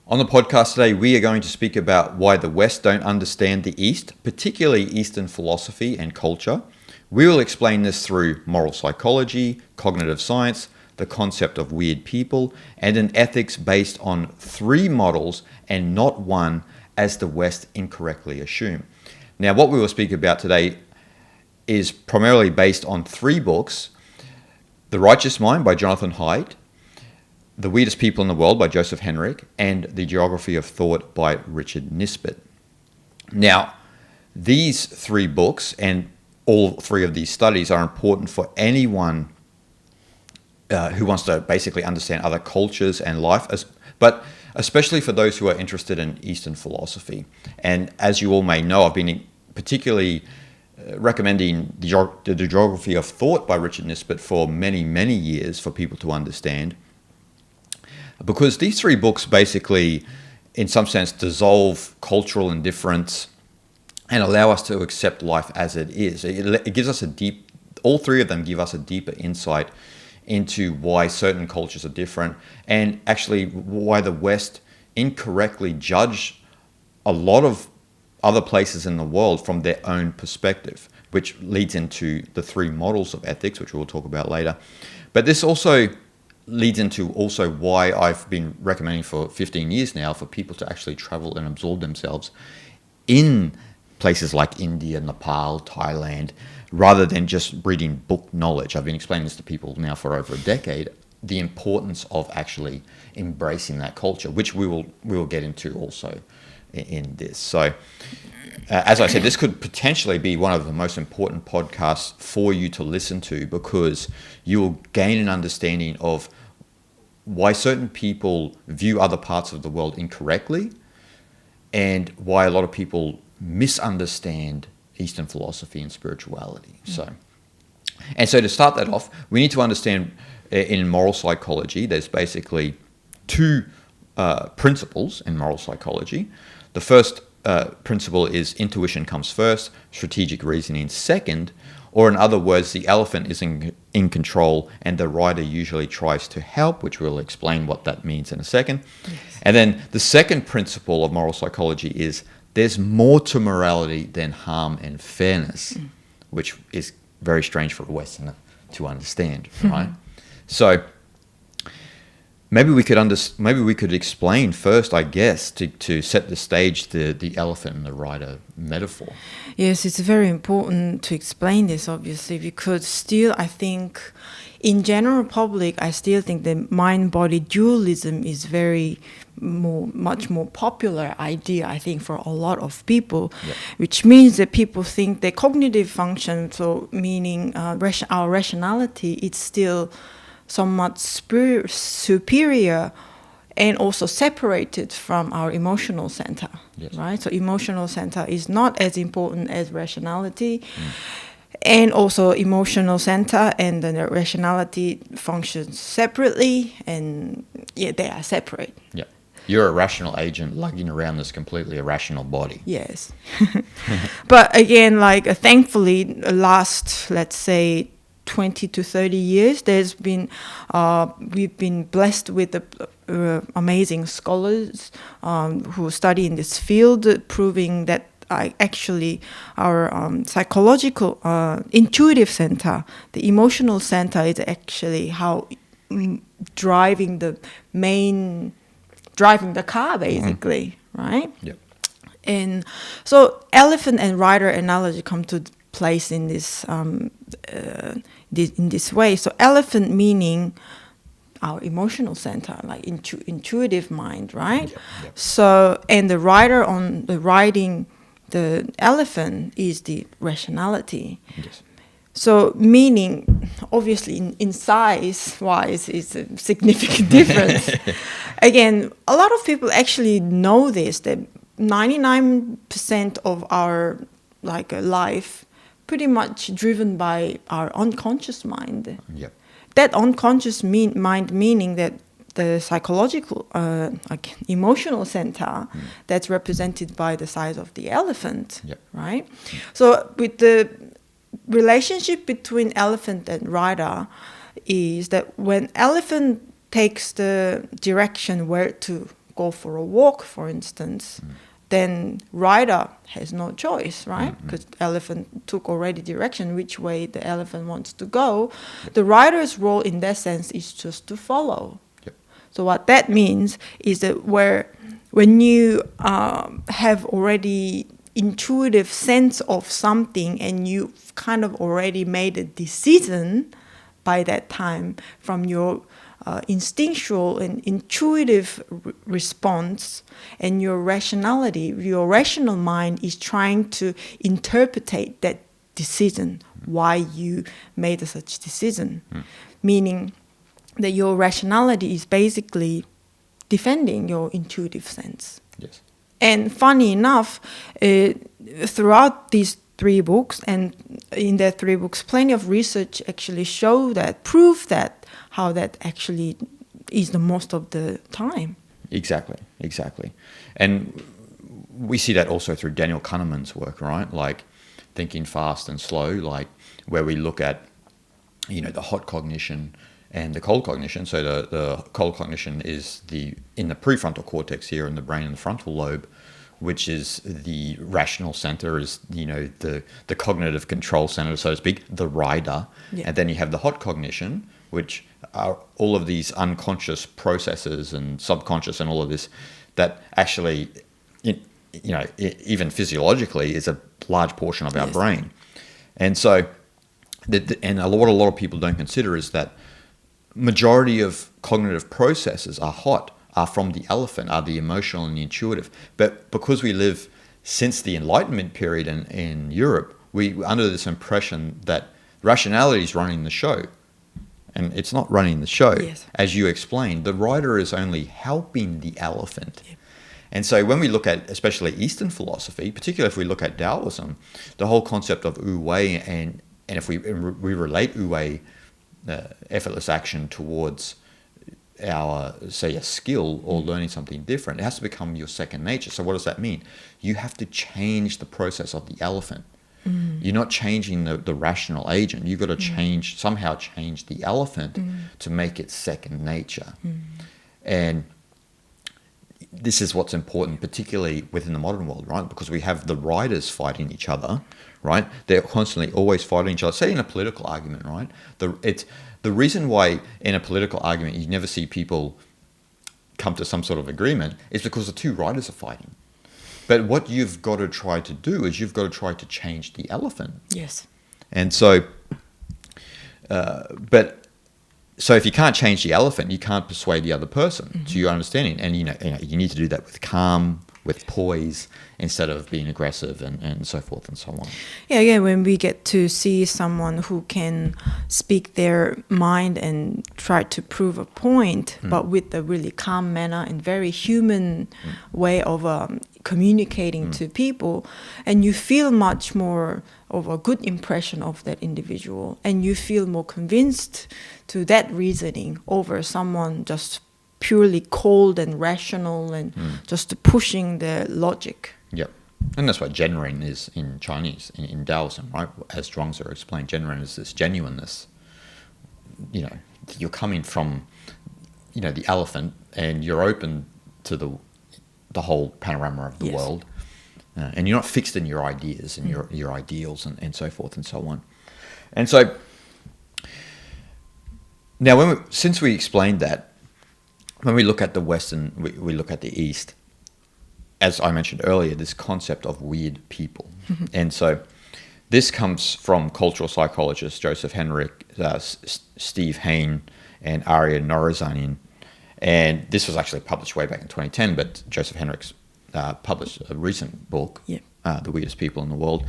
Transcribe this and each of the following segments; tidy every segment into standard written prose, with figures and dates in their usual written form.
On the podcast today, we are going to speak about why the West don't understand the East, particularly Eastern philosophy and culture. We will explain this through moral psychology, cognitive science, the concept of weird people, and an ethics based on 3 models and not one, as the West incorrectly assume. Now, what we will speak about today is primarily based on 3 books: The Righteous Mind by Jonathan Haidt, The Weirdest People in the World by Joseph Henrich, and The Geography of Thought by Richard Nisbett. Now, these 3 books and all 3 of these studies are important for anyone who wants to basically understand other cultures and life, but especially for those who are interested in Eastern philosophy. And as you all may know, I've been particularly recommending the Geography of Thought by Richard Nisbett for many, many years for people to understand, because these 3 books basically, in some sense, dissolve cultural indifference and allow us to accept life as it is. It gives us all 3 of them give us a deeper insight into why certain cultures are different, and actually why the West incorrectly judge a lot of other places in the world from their own perspective, which leads into the 3 models of ethics, which we'll talk about later. But this also leads into why I've been recommending for 15 years now for people to actually travel and absorb themselves in places like India, Nepal, Thailand, rather than just reading book knowledge. I've been explaining this to people now for over a decade, the importance of actually embracing that culture, which we will get into also in this. So, as I said, this could potentially be one of the most important podcasts for you to listen to, because you will gain an understanding of why certain people view other parts of the world incorrectly, and why a lot of people misunderstand Eastern philosophy and spirituality. So to start that off, we need to understand in moral psychology, there's basically 2 principles in moral psychology. The first principle is intuition comes first, strategic reasoning second, or in other words, the elephant is in control and the rider usually tries to help, which we'll explain what that means in a second. Yes. And then the second principle of moral psychology is there's more to morality than harm and fairness, which is very strange for a Westerner to understand, right? So maybe we could explain first, I guess, to set the stage, the elephant and the rider metaphor. Yes, it's very important to explain this, obviously, because still I think in general public, I still think the mind-body dualism is much more popular idea, I think, for a lot of people, which means that people think their cognitive function, so meaning our rationality, it's still somewhat superior and also separated from our emotional center, right? So emotional center is not as important as rationality, and also emotional center and then the rationality functions separately, and they are separate. Yeah. You're a rational agent lugging around this completely irrational body. Yes. But again, thankfully, last, let's say, 20 to 30 years, we've been blessed with amazing scholars who study in this field, proving that actually our psychological intuitive center, the emotional center, is actually how driving the car, basically, right? Yep. And so elephant and rider analogy come to place in this in this way. So elephant meaning our emotional center, like intuitive mind, right? Yep. So, and the rider on the riding the elephant is the rationality. Yes. So meaning, obviously, in size-wise, it's a significant difference. Again, a lot of people actually know this, that 99% of our life pretty much driven by our unconscious mind. Yep. That unconscious mind meaning that the psychological, emotional center that's represented by the size of the elephant, right? So with the relationship between elephant and rider is that when elephant takes the direction where to go for a walk, for instance, then rider has no choice, right? Because elephant took already direction which way the elephant wants to go. The rider's role in that sense is just to follow. So what that means is that when you have already intuitive sense of something and you've kind of already made a decision by that time from your instinctual and intuitive response and your rationality, your rational mind is trying to interpretate that decision, why you made such decision, meaning that your rationality is basically defending your intuitive sense. Yes. And funny enough, throughout these 3 books, and in their 3 books, plenty of research actually prove that how that actually is the most of the time. Exactly. And we see that also through Daniel Kahneman's work, right? Like Thinking Fast and Slow, like where we look at, the hot cognition and the cold cognition. So the cold cognition is in the prefrontal cortex here in the brain, in the frontal lobe, which is the rational center, is the cognitive control center, so to speak, the rider. Yeah. And then you have the hot cognition, which are all of these unconscious processes and subconscious and all of this that actually, even physiologically, is a large portion of our brain. And so, and what a lot of people don't consider is that majority of cognitive processes are from the elephant, are the emotional and the intuitive. But because we live since the Enlightenment period in Europe, we're under this impression that rationality is running the show. And it's not running the show. Yes. As you explained, the rider is only helping the elephant. Yep. And so when we look at, especially Eastern philosophy, particularly if we look at Taoism, the whole concept of wu wei, and if we relate wu wei, effortless action, towards our, say, a skill or learning something different, it has to become your second nature. So what does that mean? You have to change the process of the elephant. You're not changing the rational agent. You've got to somehow change the elephant to make it second nature. And this is what's important, particularly within the modern world, right? Because we have the riders fighting each other, right? They're constantly always fighting each other. Say in a political argument, right? The reason why in a political argument you never see people come to some sort of agreement is because the 2 riders are fighting. But what you've got to try to do is you've got to try to change the elephant. Yes. And so, so if you can't change the elephant, you can't persuade the other person to your understanding. And you need to do that with calm, with poise, instead of being aggressive and so forth and so on. Yeah, when we get to see someone who can speak their mind and try to prove a point, but with a really calm manner and very human way of communicating to people, and you feel much more of a good impression of that individual, and you feel more convinced to that reasoning over someone just purely cold and rational and just pushing the logic. Yep. And that's what Zhenren is in Chinese, in Taoism, right? As Zhuangzi explained, Zhenren is this genuineness. You're coming from, the elephant, and you're open to the whole panorama of the world. And you're not fixed in your ideas and your ideals and so forth and so on. And so, now since we explained that, when we look at the West and we look at the East, as I mentioned earlier, this concept of weird people. And so this comes from cultural psychologists Joseph Henrich, Steve Hain, and Arya Norizanian. And this was actually published way back in 2010, but Joseph Henrich published a recent book, The Weirdest People in the World.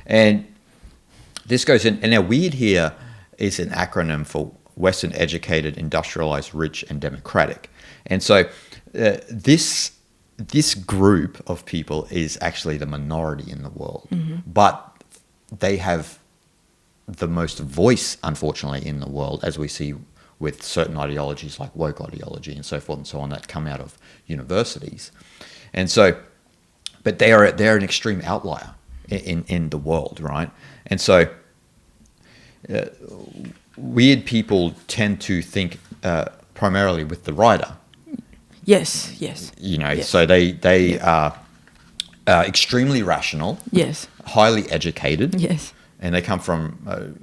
And this goes in, and now weird here is an acronym for Western educated, industrialized, rich, and democratic. And so this group of people is actually the minority in the world, but they have the most voice, unfortunately, in the world, as we see with certain ideologies like woke ideology and so forth and so on that come out of universities. And so, but they're an extreme outlier in the world, right? And so weird people tend to think primarily with the rider. Yes, yes. Yes. So they are extremely rational, Yes. highly educated, Yes. and they come from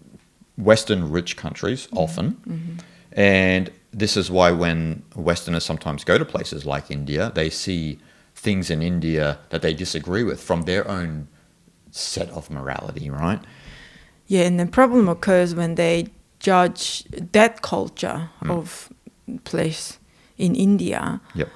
Western rich countries often. And this is why when Westerners sometimes go to places like India, they see things in India that they disagree with from their own set of morality, right? Yeah, and the problem occurs when they judge that culture of place in India Yep.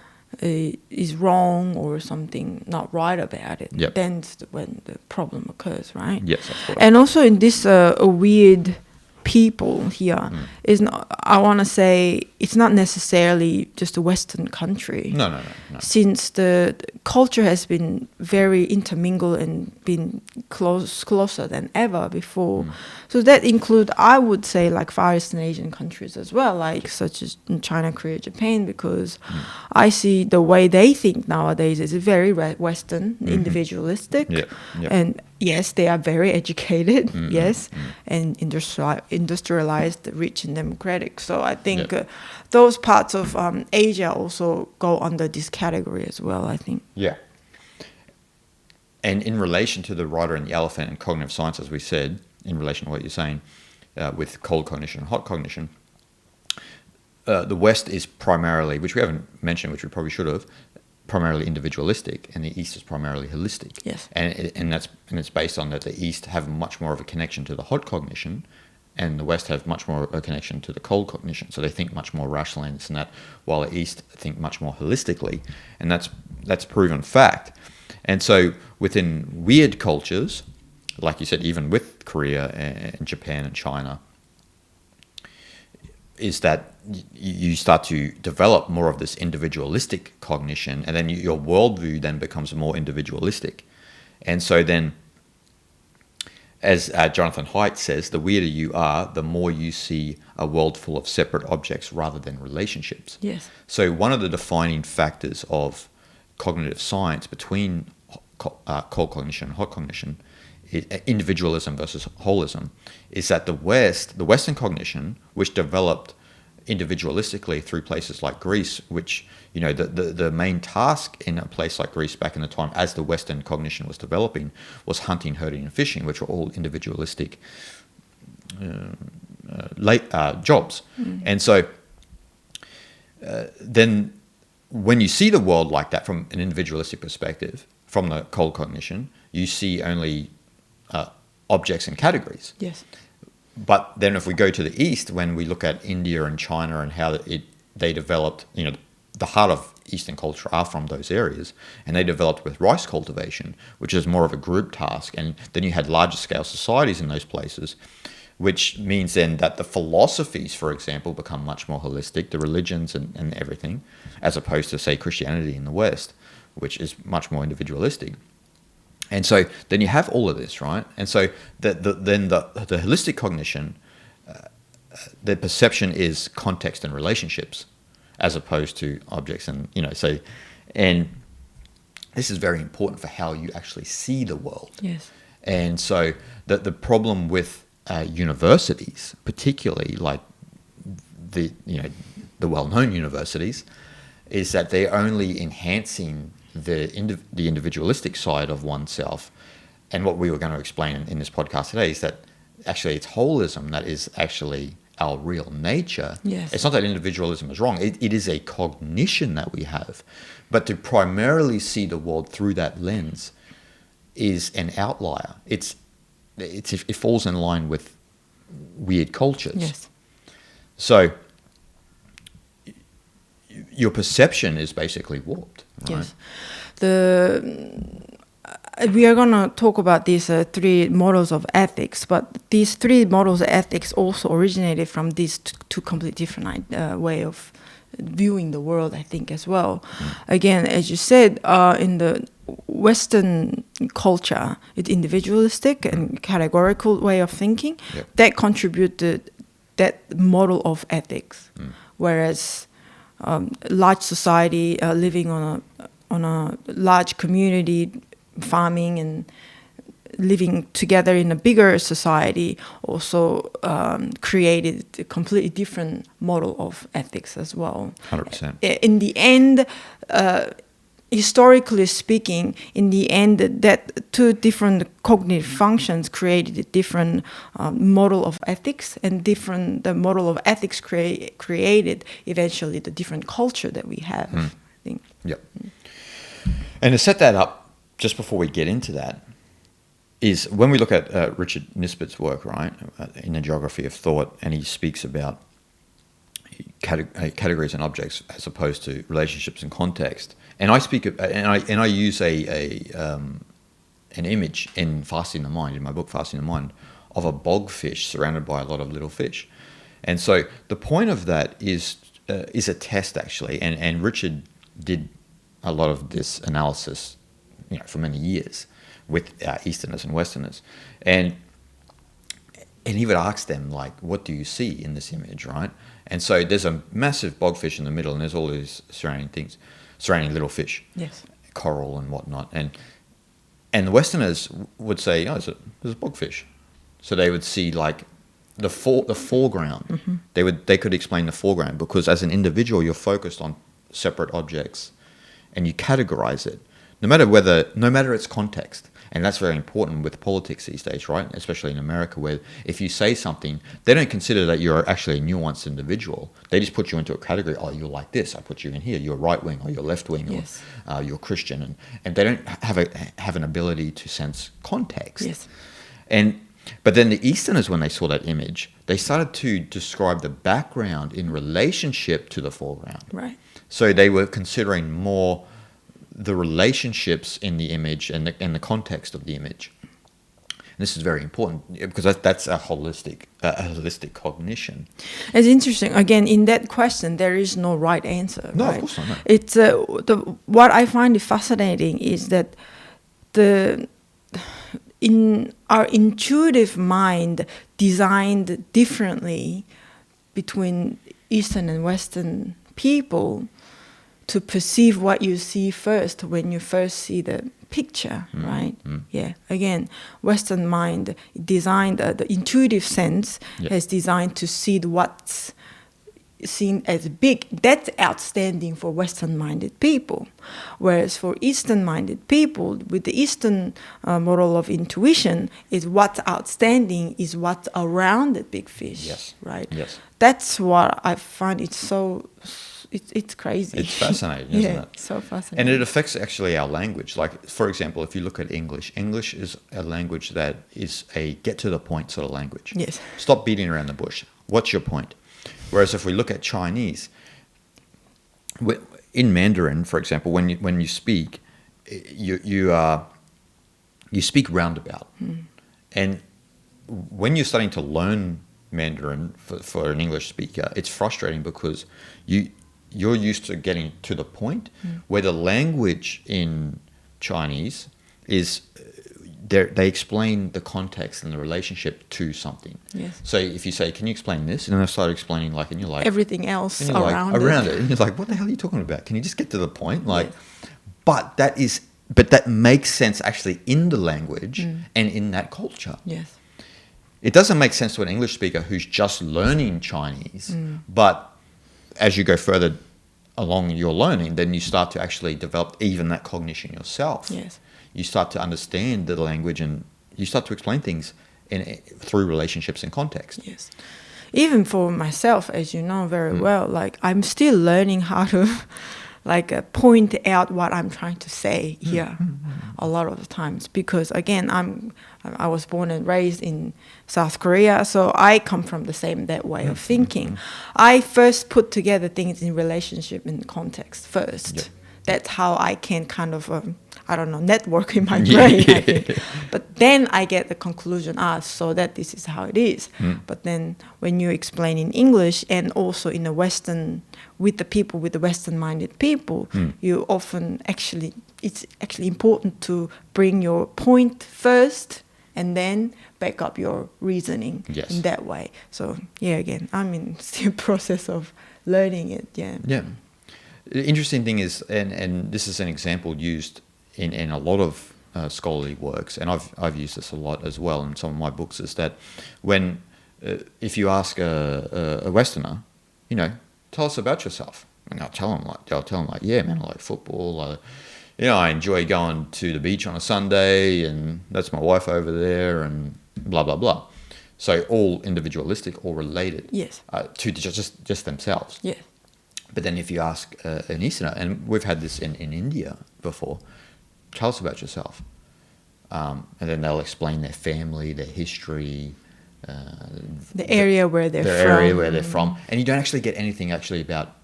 is wrong or something not right about it. Yep. Then when the problem occurs, right? Yes, of course. And also in this weird people here is not. I want to say it's not necessarily just a Western country. No. Since the culture has been very intermingled and been closer than ever before. So that include, I would say, like Far Eastern Asian countries as well, like such as China, Korea, Japan, because I see the way they think nowadays is very Western, individualistic, Yep. and yes, they are very educated, yes, and industrialized, rich and democratic. So I think those parts of Asia also go under this category as well, I think. Yeah. And in relation to the rider and the elephant and cognitive science, as we said, in relation to what you're saying, with cold cognition and hot cognition, the West is primarily, which we haven't mentioned, which we probably should have, primarily individualistic, and the East is primarily holistic. Yes. And it's based on that the East have much more of a connection to the hot cognition, and the West have much more of a connection to the cold cognition. So they think much more rationally and this and that, while the East think much more holistically, and that's proven fact. And so within weird cultures, like you said, even with Korea and Japan and China, is that you start to develop more of this individualistic cognition, and then your worldview then becomes more individualistic. And so then, as Jonathan Haidt says, the weirder you are, the more you see a world full of separate objects rather than relationships. Yes. So one of the defining factors of cognitive science between cold cognition and hot cognition, individualism versus holism, is that the Western cognition, which developed individualistically through places like Greece, which, the main task in a place like Greece back in the time as the Western cognition was developing was hunting, herding, and fishing, which were all individualistic jobs. And so then when you see the world like that from an individualistic perspective, from the cold cognition, you see only objects and categories. Yes. But then if we go to the East, when we look at India and China and how they developed, the heart of Eastern culture are from those areas, and they developed with rice cultivation, which is more of a group task. And then you had larger scale societies in those places, which means then that the philosophies, for example, become much more holistic, the religions and everything, as opposed to, say, Christianity in the West, which is much more individualistic. And so then you have all of this, right? And so then the holistic cognition, the perception is context and relationships, as opposed to objects, and and this is very important for how you actually see the world. Yes. And so the problem with universities, particularly like the well-known universities, is that they're only enhancing the individualistic side of oneself. And what we were going to explain in this podcast today is that actually it's holism that is actually our real nature. Yes. It's not that individualism is wrong. It is a cognition that we have. But to primarily see the world through that lens is an outlier. It falls in line with weird cultures. Yes. So your perception is basically warped. Right? Yes. We are going to talk about these three models of ethics, but these three models of ethics also originated from these two completely different way of viewing the world, I think, as well. Again, as you said, in the Western culture, it's individualistic and categorical way of thinking. Yep. That contributed that model of ethics, whereas large society living on a large community, farming and living together in a bigger society also created a completely different model of ethics as well. 100%. In the end, historically speaking, in the end, that two different cognitive functions created a different model of ethics, and the model of ethics created eventually the different culture that we have. I think. Yep. And to set that up, just before we get into that, is when we look at Richard Nisbet's work, right, in the geography of thought, and he speaks about categories and objects as opposed to relationships and context. And I speak and I use an image in Fasting the Mind, in my book Fasting the Mind, of a bogfish surrounded by a lot of little fish. And so the point of that is a test, actually, and Richard did a lot of this analysis, for many years with Easterners and Westerners, and he would ask them, like, what do you see in this image, right? And so there's a massive bogfish in the middle, and there's all these surrounding little fish, Yes. coral and whatnot, and the Westerners would say, oh, there's a bogfish, so they would see like the foreground. Mm-hmm. They could explain the foreground, because as an individual you're focused on separate objects, and you categorize it, no matter its context. And that's very important with politics these days, right? Especially in America, where if you say something, they don't consider that you're actually a nuanced individual. They just put you into a category. Oh, you're like this. I put you in here. You're right wing, or you're left wing, Yes. or you're Christian, and they don't have an ability to sense context. Yes. But then the Easterners, when they saw that image, they started to describe the background in relationship to the foreground. Right. So they were considering more the relationships in the image and the context of the image. And this is very important, because that's a holistic cognition. It's interesting. Again, in that question, there is no right answer. No, right? of course not. No. It's what I find fascinating is that in our intuitive mind designed differently between Eastern and Western people to perceive what you see first when you first see the picture, right? Yeah. Again, Western mind designed the intuitive sense has designed to see what's seen as big. That's outstanding for Western-minded people, whereas for Eastern-minded people, with the Eastern model of intuition, is what's outstanding is what's around the big fish. Yes. Right. Yes. That's what I find. It's crazy. It's fascinating, isn't yeah, it? so fascinating. And it affects actually our language. Like, for example, if you look at English is a language that is a get-to-the-point sort of language. Yes. Stop beating around the bush. What's your point? Whereas if we look at Chinese, in Mandarin, for example, when you speak, you speak roundabout. And when you're starting to learn Mandarin for an English speaker, it's frustrating because you're used to getting to the point, where the language in Chinese is they explain the context and the relationship to something. Yes. So if you say, "Can you explain this?" and then they start explaining, like, and you're like everything else and you're around it, and you're like, "What the hell are you talking about? Can you just get to the point?" Like, Yes. but that makes sense actually in the language and in that culture. Yes. It doesn't make sense to an English speaker who's just learning Chinese, but as you go further along your learning, then you start to actually develop even that cognition yourself. Yes. You start to understand the language, and you start to explain things through relationships and context. Yes. Even for myself, as you know very well, like I'm still learning how to point out what I'm trying to say here a lot of the times, because again, I was born and raised in South Korea, so I come from that way of thinking. I first put together things in relationship and context first. Yep. That's how I can kind of network in my brain, I think. But then I get the conclusion, so that this is how it is. But then when you explain in English, and also in the Western, with the Western-minded people, you often it's actually important to bring your point first and then back up your reasoning in that way. So yeah, again, I'm in still process of learning it. Yeah. Yeah. The interesting thing is, and this is an example used in a lot of scholarly works, and I've used this a lot as well in some of my books, is that when if you ask a Westerner, tell us about yourself, and I'll tell them like, yeah, man, I like football. I enjoy going to the beach on a Sunday, and that's my wife over there, and blah blah blah. So all individualistic, all related, Yes. To just themselves. Yes. But then if you ask an Easterner, and we've had this in India before, tell us about yourself, and then they'll explain their family, their history, the area where they're from, and you don't actually get anything actually about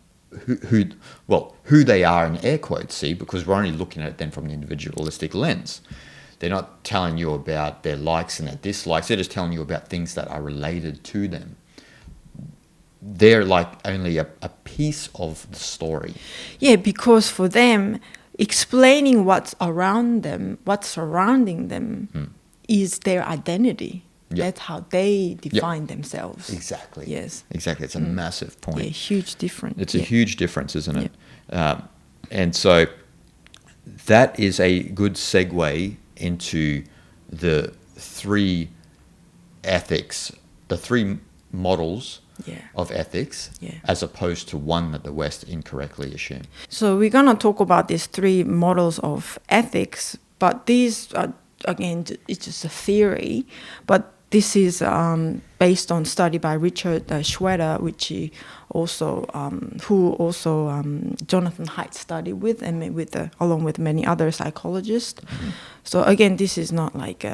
who they are in air quotes, see, because we're only looking at it then from the individualistic lens. They're not telling you about their likes and their dislikes. They're just telling you about things that are related to them. They're like only a piece of the story. Yeah, because for them, explaining what's around them, what's surrounding them, is their identity. Yep. That's how they define themselves. Exactly. Yes. Exactly. It's a massive point. Yeah, huge difference. It's a huge difference, isn't it? And so that is a good segue into the three ethics, the three models of ethics, as opposed to one that the West incorrectly assumed. So we're going to talk about these three models of ethics, but these are, again, it's just a theory, but this is based on study by Richard Schroeder, which he also, Jonathan Haidt studied with, and along with many other psychologists. Mm-hmm. So again, this is not like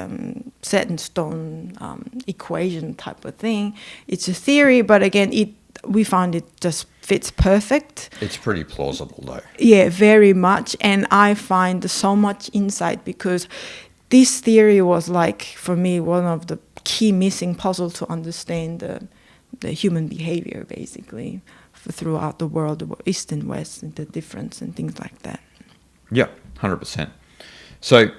set in stone equation type of thing. It's a theory, but again, we found it just fits perfect. It's pretty plausible, though. Yeah, very much, and I find so much insight because this theory was like, for me, one of the key missing puzzle to understand the human behavior, basically, throughout the world, the East and West, and the difference and things like that. Yeah, 100%. So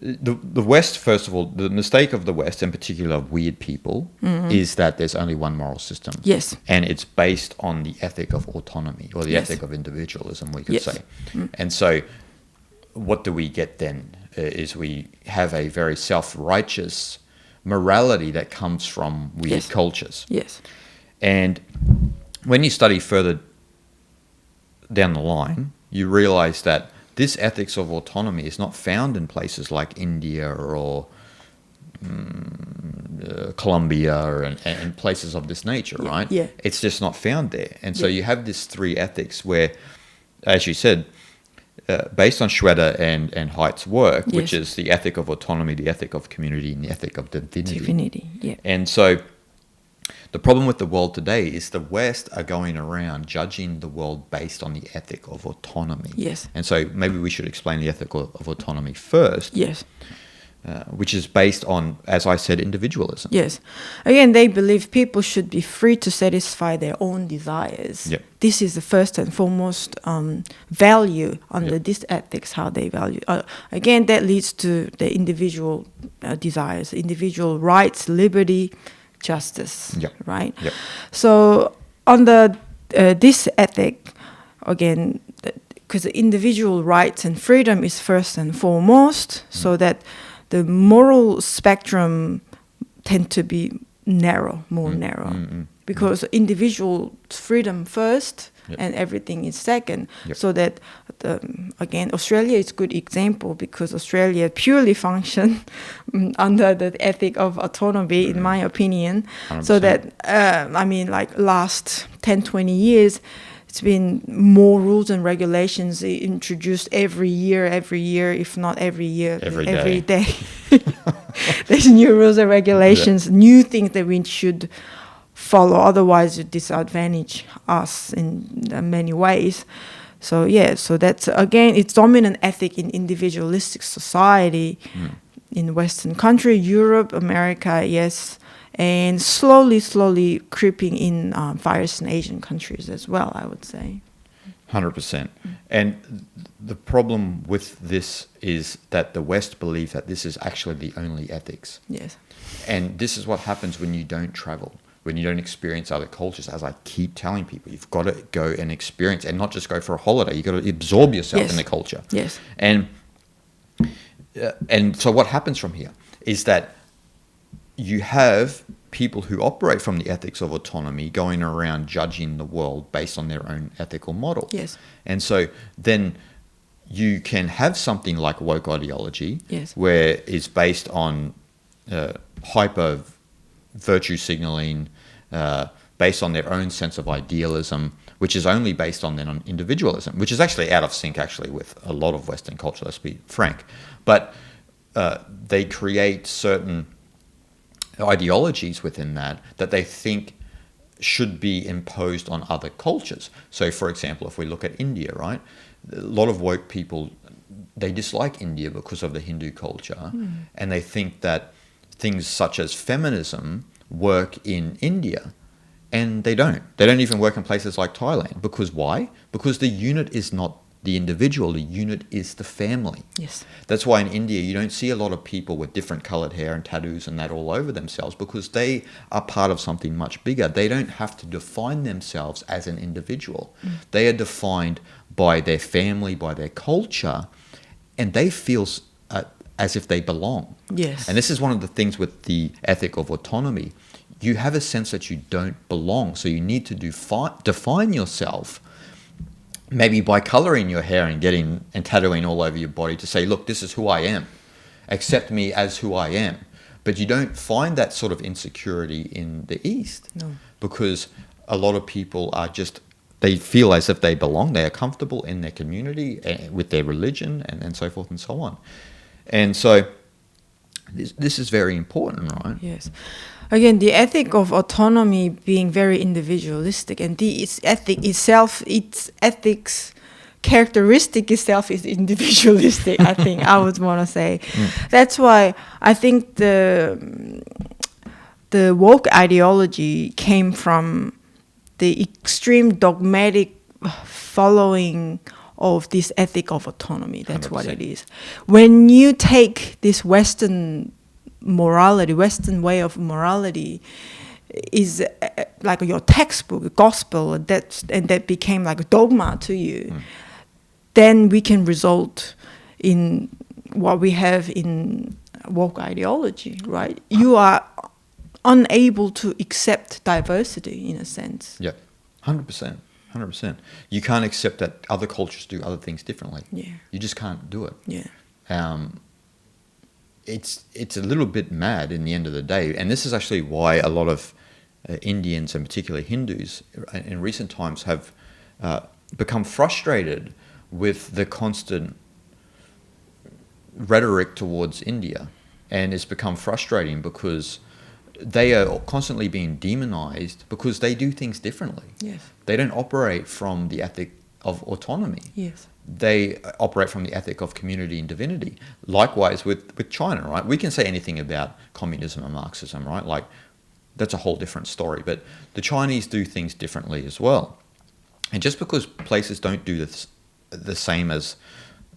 the West, first of all, the mistake of the West, in particular of weird people, is that there's only one moral system. Yes. And it's based on the ethic of autonomy, or the ethic of individualism, we could say. And so what do we get then? Is we have a very self-righteous morality that comes from weird cultures. Yes. And when you study further down the line, you realize that this ethics of autonomy is not found in places like India or Colombia and places of this nature, right? Yeah. It's just not found there. And so you have these three ethics where, as you said, based on Schroeder and Haidt's work, which is the ethic of autonomy, the ethic of community, and the ethic of divinity. And so the problem with the world today is the West are going around judging the world based on the ethic of autonomy. Yes. And so maybe we should explain the ethic of autonomy first. Yes. Which is based on, as I said, individualism. Yes. Again, they believe people should be free to satisfy their own desires. Yep. This is the first and foremost value under this ethics, how they value. Again, that leads to the individual desires, individual rights, liberty, justice, right? Yep. So under this ethic, again, because individual rights and freedom is first and foremost, so that the moral spectrum tend to be more narrow, because individual freedom first and everything is second. So that, again, Australia is a good example because Australia purely function under the ethic of autonomy, in my opinion. 100%. So that, like last 10, 20 years, it's been more rules and regulations introduced every year, if not every year, every day. There's new rules and regulations, new things that we should follow. Otherwise, it disadvantage us in many ways. So so that's, again, it's dominant ethic in individualistic society in Western country, Europe, America, yes. And slowly creeping in Far East Asian countries as well, I would say. 100%. And the problem with this is that the West believe that this is actually the only ethics. Yes. And this is what happens when you don't travel, when you don't experience other cultures. As I keep telling people, you've got to go and experience, and not just go for a holiday. You've got to absorb yourself in the culture. Yes. And And so what happens from here is that you have people who operate from the ethics of autonomy going around judging the world based on their own ethical model. Yes. And so then you can have something like woke ideology, Yes. where it's based on hyper virtue signaling, based on their own sense of idealism, which is only based on then on individualism, which is actually out of sync actually with a lot of Western culture, let's be frank. But they create certain ideologies within that they think should be imposed on other cultures. So, for example, if we look at India, right, a lot of woke people, they dislike India because of the Hindu culture, and they think that things such as feminism work in India, and they don't. They don't even work in places like Thailand. Because why? Because the unit is not the individual, the unit is the family. Yes. That's why in India you don't see a lot of people with different coloured hair and tattoos and that all over themselves, because they are part of something much bigger. They don't have to define themselves as an individual. They are defined by their family, by their culture, and they feel as if they belong. Yes. And this is one of the things with the ethic of autonomy. You have a sense that you don't belong, so you need to define yourself, maybe by colouring your hair and tattooing all over your body to say, look, this is who I am. Accept me as who I am. But you don't find that sort of insecurity in the East. No. Because a lot of people are just, they feel as if they belong. They are comfortable in their community, with their religion, and so forth and so on. And so this is very important, right? Yes. Again, the ethic of autonomy being very individualistic, and its ethics characteristic itself is individualistic. I think I would want to say. That's why I think the woke ideology came from the extreme dogmatic following of this ethic of autonomy. That's 100%. what it is. When you take this Western morality, Western way of morality, is like your textbook, gospel, and that became like a dogma to you, then we can result in what we have in woke ideology, right? You are unable to accept diversity in a sense. Yeah, 100%. 100%. You can't accept that other cultures do other things differently. Yeah. You just can't do it. Yeah. It's a little bit mad in the end of the day. And this is actually why a lot of Indians, and particularly Hindus, in recent times have become frustrated with the constant rhetoric towards India. And it's become frustrating because they are constantly being demonized because they do things differently. Yes. They don't operate from the ethic of autonomy. Yes. They operate from the ethic of community and divinity. Likewise with China, right? We can say anything about communism and Marxism, right? Like, that's a whole different story. But the Chinese do things differently as well. And just because places don't do this the same as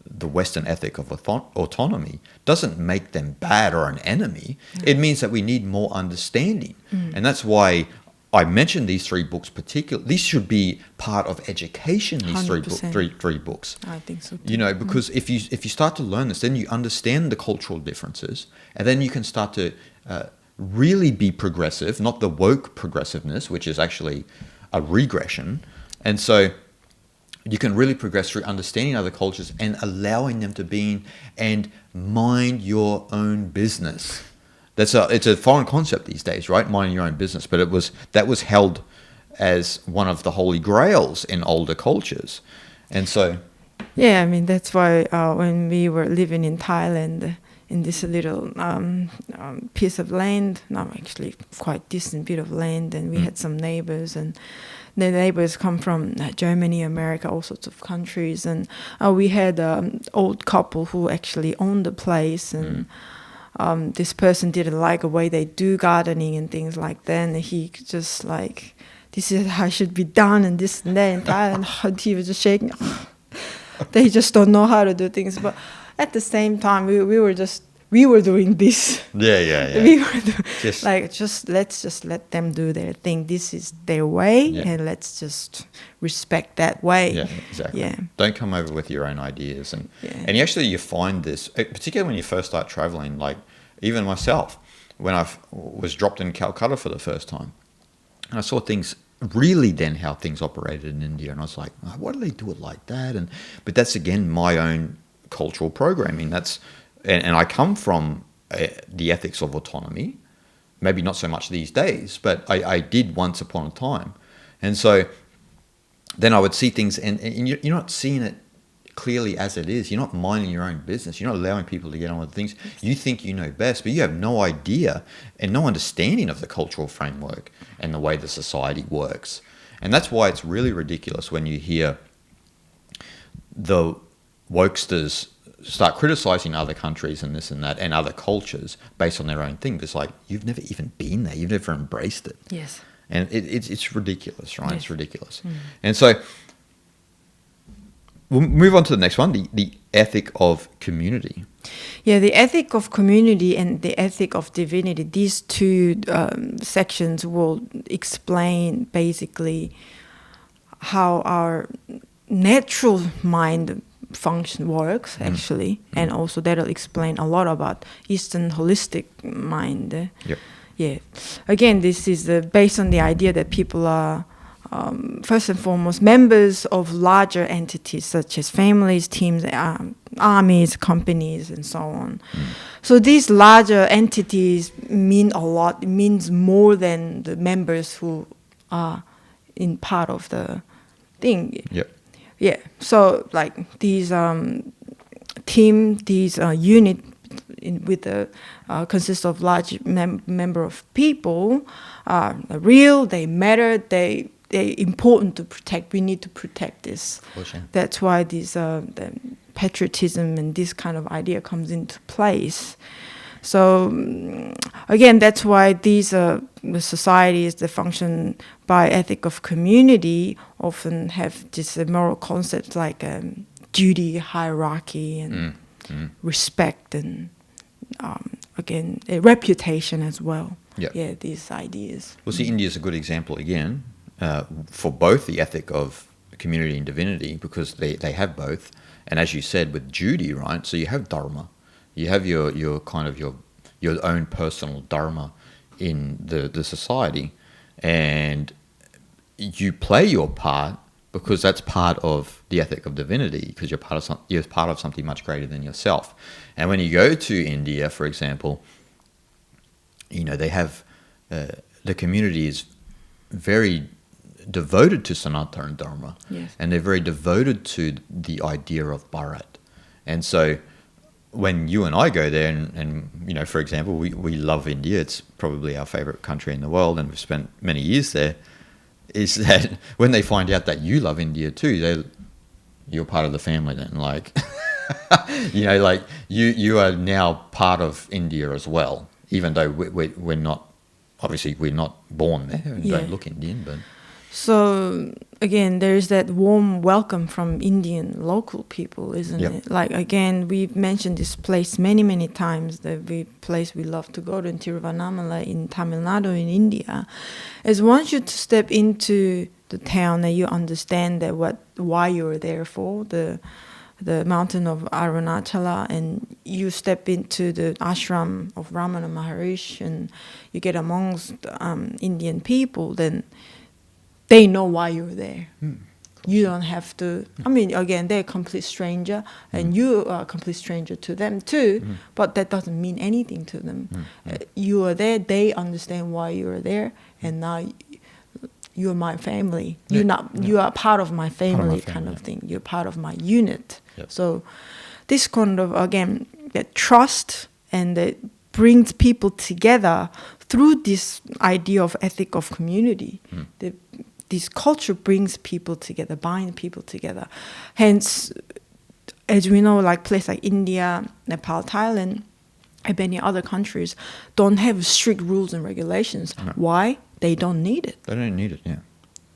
the Western ethic of autonomy doesn't make them bad or an enemy. It means that we need more understanding. And that's why I mentioned these three books particularly. These should be part of education, these three books. I think so too. You know, because if you start to learn this, then you understand the cultural differences, and then you can start to really be progressive, not the woke progressiveness, which is actually a regression. And so you can really progress through understanding other cultures and allowing them to be and mind your own business. It's a foreign concept these days, right? Minding your own business. But that was held as one of the holy grails in older cultures. And so... Yeah, I mean, that's why when we were living in Thailand, in this little piece of land, no, actually quite distant bit of land, and we had some neighbors, and the neighbors come from Germany, America, all sorts of countries, and we had an old couple who actually owned the place, and this person didn't like the way they do gardening and things like that, and he just like, this is how it should be done, and this and that, and Thailand, he was just shaking. They just don't know how to do things. But at the same time, we were just we were doing this. Yeah. We were Just- let's just let them do their thing. This is their way, and let's just respect that way. Yeah, exactly. Yeah. Don't come over with your own ideas. And Yeah. and you find this, particularly when you first start traveling, like even myself, when I was dropped in Calcutta for the first time, and I saw things, really then how things operated in India, and I was like, oh, why do they do it like that? But that's, again, my own cultural programming. And I come from the ethics of autonomy, maybe not so much these days, but I did once upon a time. And so then I would see things, and you're not seeing it clearly as it is. You're not minding your own business. You're not allowing people to get on with things. You think you know best, but you have no idea and no understanding of the cultural framework and the way the society works. And that's why it's really ridiculous when you hear the wokesters start criticizing other countries and this and that and other cultures based on their own thing. It's like, you've never even been there. You've never embraced it. Yes. And it's ridiculous, right? Yes. It's ridiculous. And so we'll move on to the next one, the ethic of community. Yeah, the ethic of community and the ethic of divinity, these two sections will explain basically how our natural mind function works, actually. And also that'll explain a lot about Eastern holistic mind. Yep. Yeah. Again, this is based on the idea that people are first and foremost members of larger entities such as families, teams, armies, companies, and so on. So these larger entities mean a lot. It means more than the members who are in part of the thing. Yep. Yeah. So like these team, these unit with the consists of large member of people are real. They matter. They're important to protect. We need to protect this. That's why these the patriotism and this kind of idea comes into place. So again, that's why these the societies that function by ethic of community often have this moral concepts like duty, hierarchy, and respect, and again a reputation as well. Yep. Yeah, these ideas. Well, see, India is a good example again for both the ethic of community and divinity, because they have both. And as you said, with duty, right? So you have dharma. You have your kind of your own personal dharma in the society, and you play your part because that's part of the ethic of divinity, because you're part of something much greater than yourself. And when you go to India, for example, they have the community is very devoted to Sanatana Dharma, Yes. and they're very devoted to the idea of Bharat. And so when you and I go there, and for example, we love India, it's probably our favorite country in the world, and we've spent many years there, is that when they find out that you love India too, you're part of the family then, like, like you are now part of India as well, even though we're not, obviously we're not born there and don't look Indian, but... So again, there's that warm welcome from Indian local people, isn't it? Like again, we've mentioned this place many times. The place we love to go to in Tiruvannamalai in Tamil Nadu in India, is once you step into the town and you understand that why you're there for the mountain of Arunachala, and you step into the ashram of Ramana Maharishi, and you get amongst Indian people, then they know why you're there. You don't have to... I mean, again, they're a complete stranger, and you are a complete stranger to them too, but that doesn't mean anything to them. You are there, they understand why you are there, and now you're my family. You are part of my family, kind of thing. You're part of my unit. Yep. So this kind of, again, that trust, and that brings people together through this idea of ethic of community. This culture brings people together, binds people together. Hence, as we know, like places like India, Nepal, Thailand, and many other countries don't have strict rules and regulations. No. Why? They don't need it. They don't need it, yeah.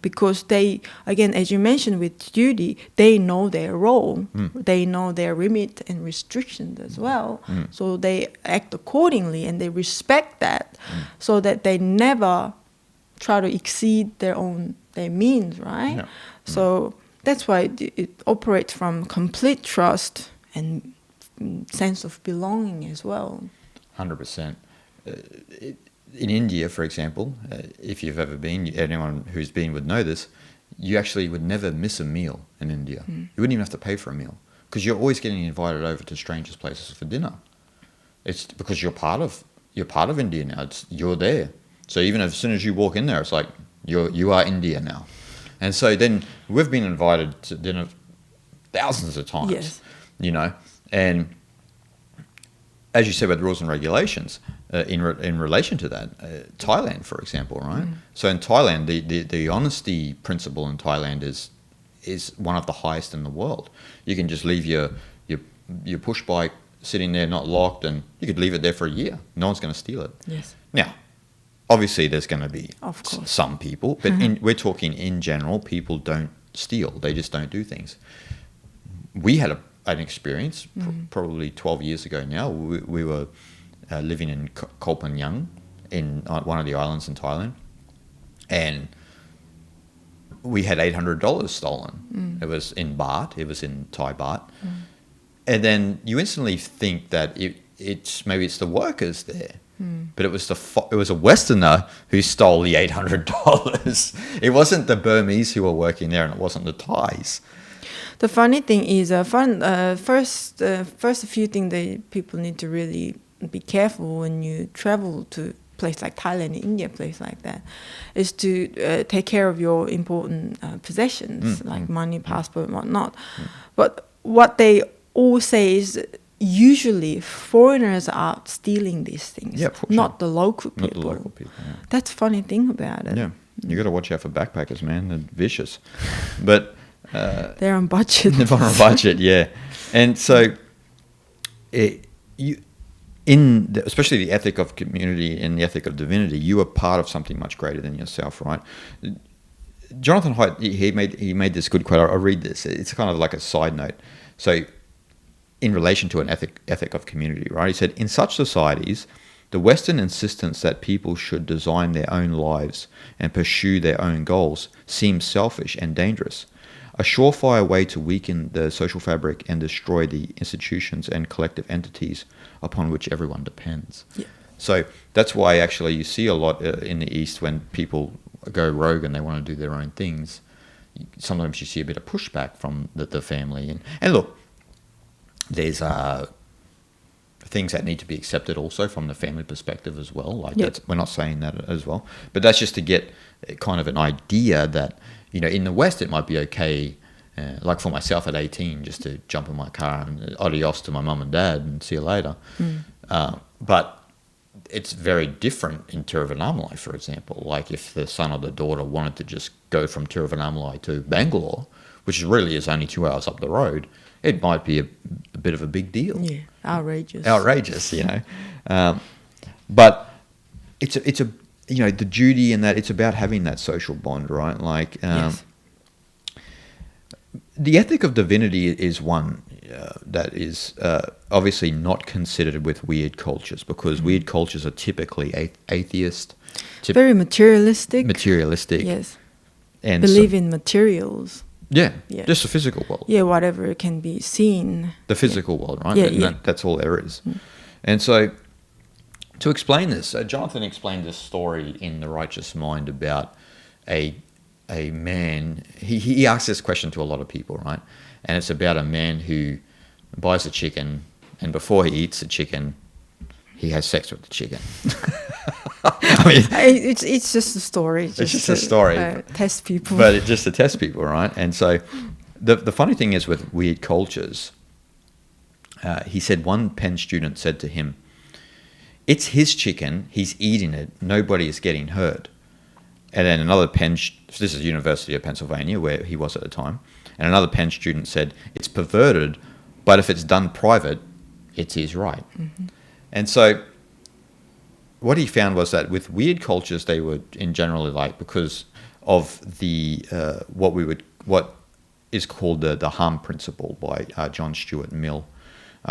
because they, again, as you mentioned with Judy, they know their role, they know their remit and restrictions as well. So they act accordingly and they respect that, so that they never try to exceed their means, right? Yeah. So that's why it operates from complete trust and sense of belonging as well. 100%. In India, for example, if you've ever been, anyone who's been would know this, you actually would never miss a meal in India. You wouldn't even have to pay for a meal, because you're always getting invited over to strangers' places for dinner. It's because you're part of India now. You're there. So even as soon as you walk in there, it's like you are India now. And so then we've been invited to dinner thousands of times. Yes. You know, and as you said with rules and regulations, in relation to that, Thailand, for example, right? So in Thailand, the honesty principle in Thailand is one of the highest in the world. You can just leave your push bike sitting there not locked, and you could leave it there for a year. No one's going to steal it. Yes. Now, obviously, there's going to be Of course. some people, but we're talking in general. People don't steal; they just don't do things. We had an experience probably 12 years ago now. We were living in Koh Phangan, in one of the islands in Thailand, and we had $800 stolen. It was in baht. It was in Thai baht. And then you instantly think that maybe it's the workers there. But it was a Westerner who stole the $800. It wasn't the Burmese who were working there, and it wasn't the Thais. The funny thing is, first few things that people need to really be careful when you travel to place like Thailand, India, place like that, is to take care of your important possessions like money, passport, and whatnot. But what they all say is usually foreigners are stealing these things, not the local people. Not the local people. Yeah. That's the funny thing about it. Yeah, you got to watch out for backpackers, man. They're vicious, but. They're on budget. They're on a budget, yeah. And so, especially the ethic of community and the ethic of divinity, you are part of something much greater than yourself, right? Jonathan Haidt, he made this good quote. I'll read this. It's kind of like a side note. So, in relation to an ethic of community, right? He said, in such societies, the Western insistence that people should design their own lives and pursue their own goals seems selfish and dangerous. A surefire way to weaken the social fabric and destroy the institutions and collective entities upon which everyone depends. Yeah. So that's why actually you see a lot in the East when people go rogue and they want to do their own things. Sometimes you see a bit of pushback from the family. And look, there's things that need to be accepted also from the family perspective as well. Like we're not saying that as well, but that's just to get kind of an idea that, you know, in the West, it might be okay, like for myself at 18, just to jump in my car and adios to my mum and dad and see you later. But it's very different in Tiruvannamalai, for example. Like if the son or the daughter wanted to just go from Tiruvannamalai to Bangalore, which really is only 2 hours up the road, it might be a bit of a big deal. Yeah, outrageous. Outrageous, you know. But it's a you know, the duty and that, it's about having that social bond, right? Like, yes. The ethic of divinity is one that is obviously not considered with weird cultures, because weird cultures are typically atheist. Very materialistic. Yes. And believe in materials. Yeah, just the physical world. Yeah, whatever can be seen. The physical world, right? Yeah, that's all there is. And so, to explain this, Jonathan explained this story in The Righteous Mind about a man. He asks this question to a lot of people, right? And it's about a man who buys a chicken, and before he eats the chicken, he has sex with the chicken. I mean, it's just a story. It's just a story. Test people. But it's just to test people, right? And so the funny thing is with weird cultures, he said one Penn student said to him, "It's his chicken, he's eating it, nobody is getting hurt." And then another this is University of Pennsylvania, where he was at the time, and another Penn student said, "It's perverted, but if it's done private, it's his right." And so what he found was that with weird cultures, they were in generally like, because of the what is called the harm principle by John Stuart Mill,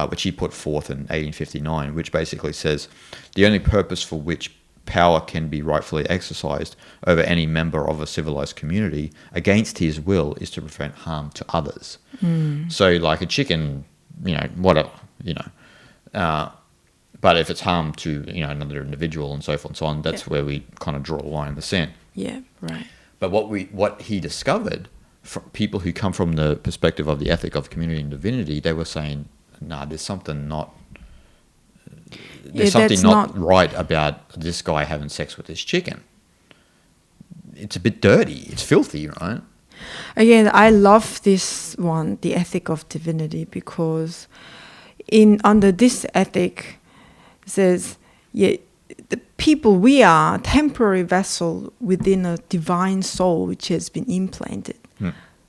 which he put forth in 1859, which basically says the only purpose for which power can be rightfully exercised over any member of a civilized community against his will is to prevent harm to others. So like a chicken, whatever, but if it's harm to, another individual and so forth and so on, that's where we kind of draw a line in the sand. Yeah, right. But what he discovered from people who come from the perspective of the ethic of community and divinity, they were saying, there's something not right about this guy having sex with this chicken. It's a bit dirty. It's filthy, right? Again, I love this one, the ethic of divinity, because under this ethic says, the people, we are temporary vessel within a divine soul which has been implanted.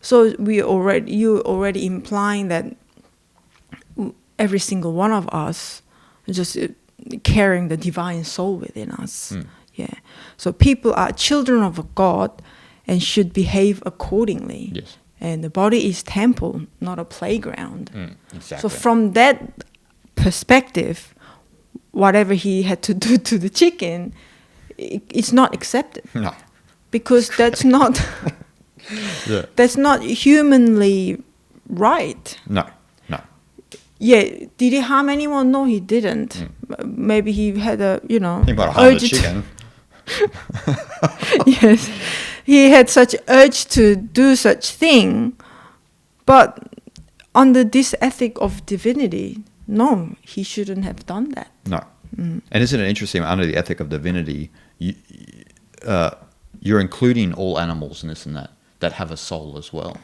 So you're already implying that every single one of us is just carrying the divine soul within us. Yeah. So people are children of a God and should behave accordingly. Yes. And the body is temple, not a playground. Exactly. So from that perspective, whatever he had to do to the chicken, it's not accepted. No. Because that's not that's not humanly right. No. Yeah, did he harm anyone? No, he didn't. Maybe he had a, He might have harmed the chicken. Yes, he had such urge to do such thing, but under this ethic of divinity, no, he shouldn't have done that. No. And isn't it interesting, under the ethic of divinity, you're including all animals and this and that have a soul as well,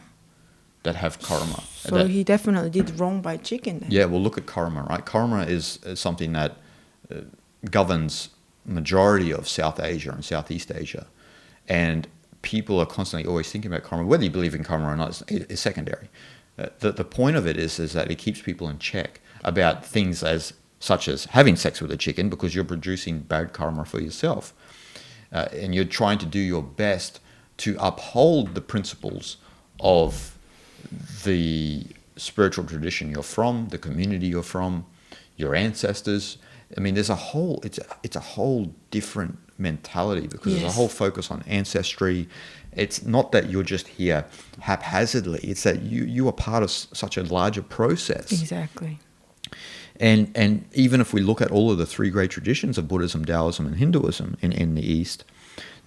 that have karma. So he definitely did wrong by chicken then. Yeah, well, look at karma, right? Karma is something that governs majority of South Asia and Southeast Asia. And people are constantly always thinking about karma. Whether you believe in karma or not is secondary. The point of it is that it keeps people in check about things such as having sex with a chicken, because you're producing bad karma for yourself. And you're trying to do your best to uphold the principles of the spiritual tradition you're from, the community you're from, your ancestors. I mean, it's a whole different mentality, because there's a whole focus on ancestry. It's not that you're just here haphazardly. It's that you are part of such a larger process. Exactly. And even if we look at all of the three great traditions of Buddhism, Taoism, and Hinduism in the East,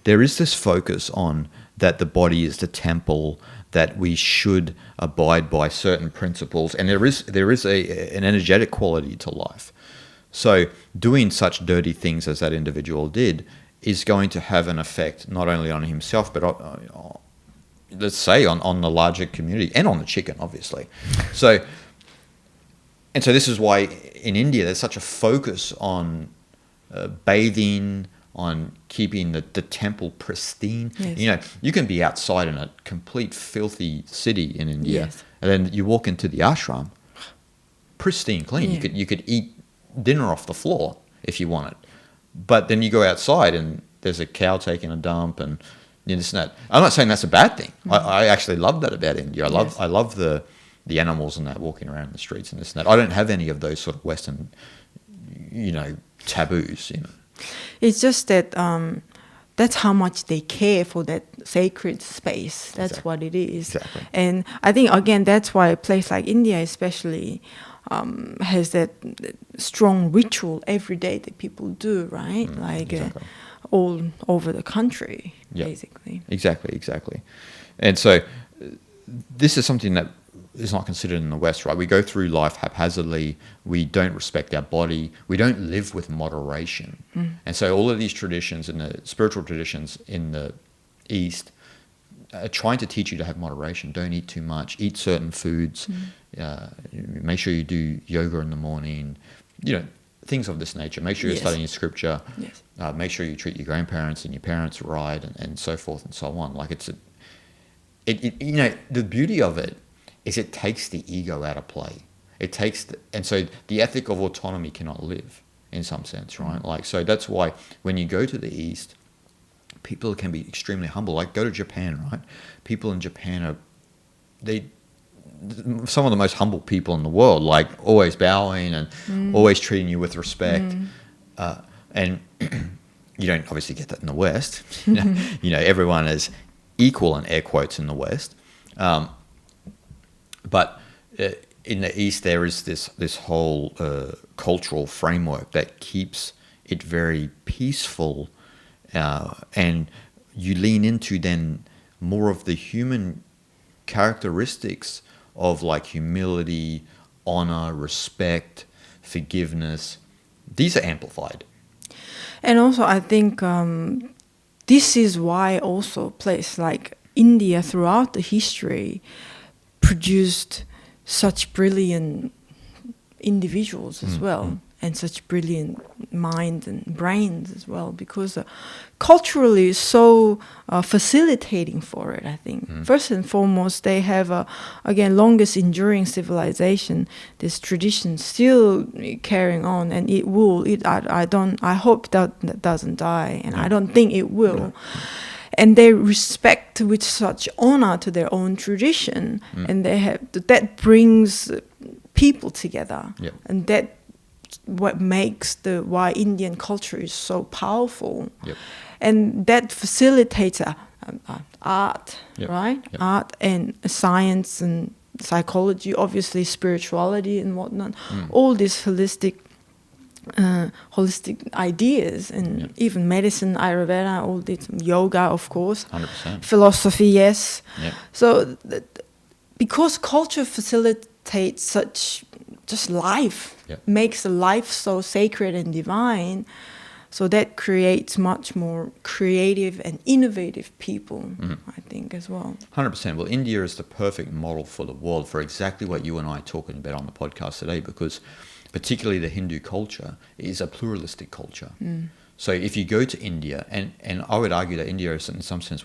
there is this focus on that the body is the temple, that we should abide by certain principles, and there is an energetic quality to life. So doing such dirty things as that individual did is going to have an effect not only on himself, but let's say on the larger community and on the chicken, obviously. So this is why in India there's such a focus on bathing, on keeping the temple pristine. Yes. You can be outside in a complete filthy city in India, yes, and then you walk into the ashram, pristine, clean. Yeah. You could eat dinner off the floor if you wanted, but then you go outside and there's a cow taking a dump and this and that. I'm not saying that's a bad thing. I actually love that about India. I love the animals and that walking around the streets and this and that. I don't have any of those sort of Western, taboos. It's just that that's how much they care for that sacred space. That's Exactly. what it is. Exactly. And I think, again, that's why a place like India especially has that strong ritual every day that people do, right? Exactly. All over the country, Yeah. basically. Exactly. And so this is something that is not considered in the West, right? We go through life haphazardly. We don't respect our body. We don't live with moderation. And so all of these traditions and the spiritual traditions in the East are trying to teach you to have moderation. Don't eat too much. Eat certain foods. Make sure you do yoga in the morning. Things of this nature. Make sure you're Yes. studying your scripture. Yes. Make sure you treat your grandparents and your parents right, and so forth and so on. Like the beauty of it is it takes the ego out of play. And so the ethic of autonomy cannot live in some sense, right? So that's why when you go to the East, people can be extremely humble. Like, go to Japan, right? People in Japan are some of the most humble people in the world, like always bowing and always treating you with respect. And you don't obviously get that in the West. Everyone is equal in air quotes in the West. But in the East, there is this whole cultural framework that keeps it very peaceful, and you lean into then more of the human characteristics of like humility, honor, respect, forgiveness. These are amplified. And also, I think this is why also places like India throughout the history produced such brilliant individuals as well, and such brilliant minds and brains as well, because culturally it's so facilitating for it, I think. First and foremost, they have, again, longest enduring civilization, this tradition still carrying on, and it will. I hope that doesn't die, and I don't think it will. And they respect with such honor to their own tradition, and that brings people together, and that what makes why Indian culture is so powerful, and that facilitates art, right? Art and science and psychology, obviously spirituality and whatnot. All these holistic ideas, and even medicine, Ayurveda, all this, yoga, of course, 100%. Philosophy, yes. So because culture facilitates such just life, makes the life so sacred and divine, so that creates much more creative and innovative people, I think, as well. 100%. Well, India is the perfect model for the world for exactly what you and I are talking about on the podcast today, because particularly the Hindu culture is a pluralistic culture. So if you go to India, and I would argue that India is in some sense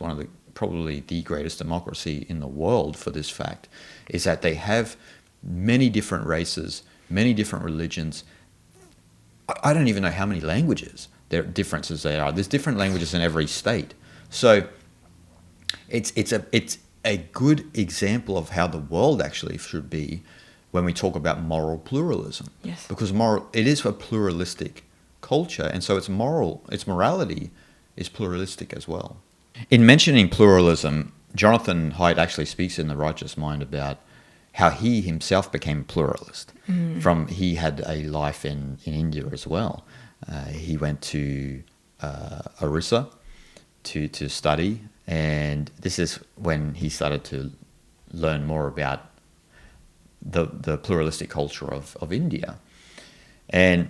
probably the greatest democracy in the world for this fact, is that they have many different races, many different religions. I don't even know how many languages differences there are. There's different languages in every state. So it's a good example of how the world actually should be when we talk about moral pluralism. Yes. Because it is a pluralistic culture, and so its morality is pluralistic as well. In mentioning pluralism, Jonathan Haidt actually speaks in The Righteous Mind about how he himself became a pluralist. He had a life in India as well. He went to Orissa to study, and this is when he started to learn more about the pluralistic culture of India. And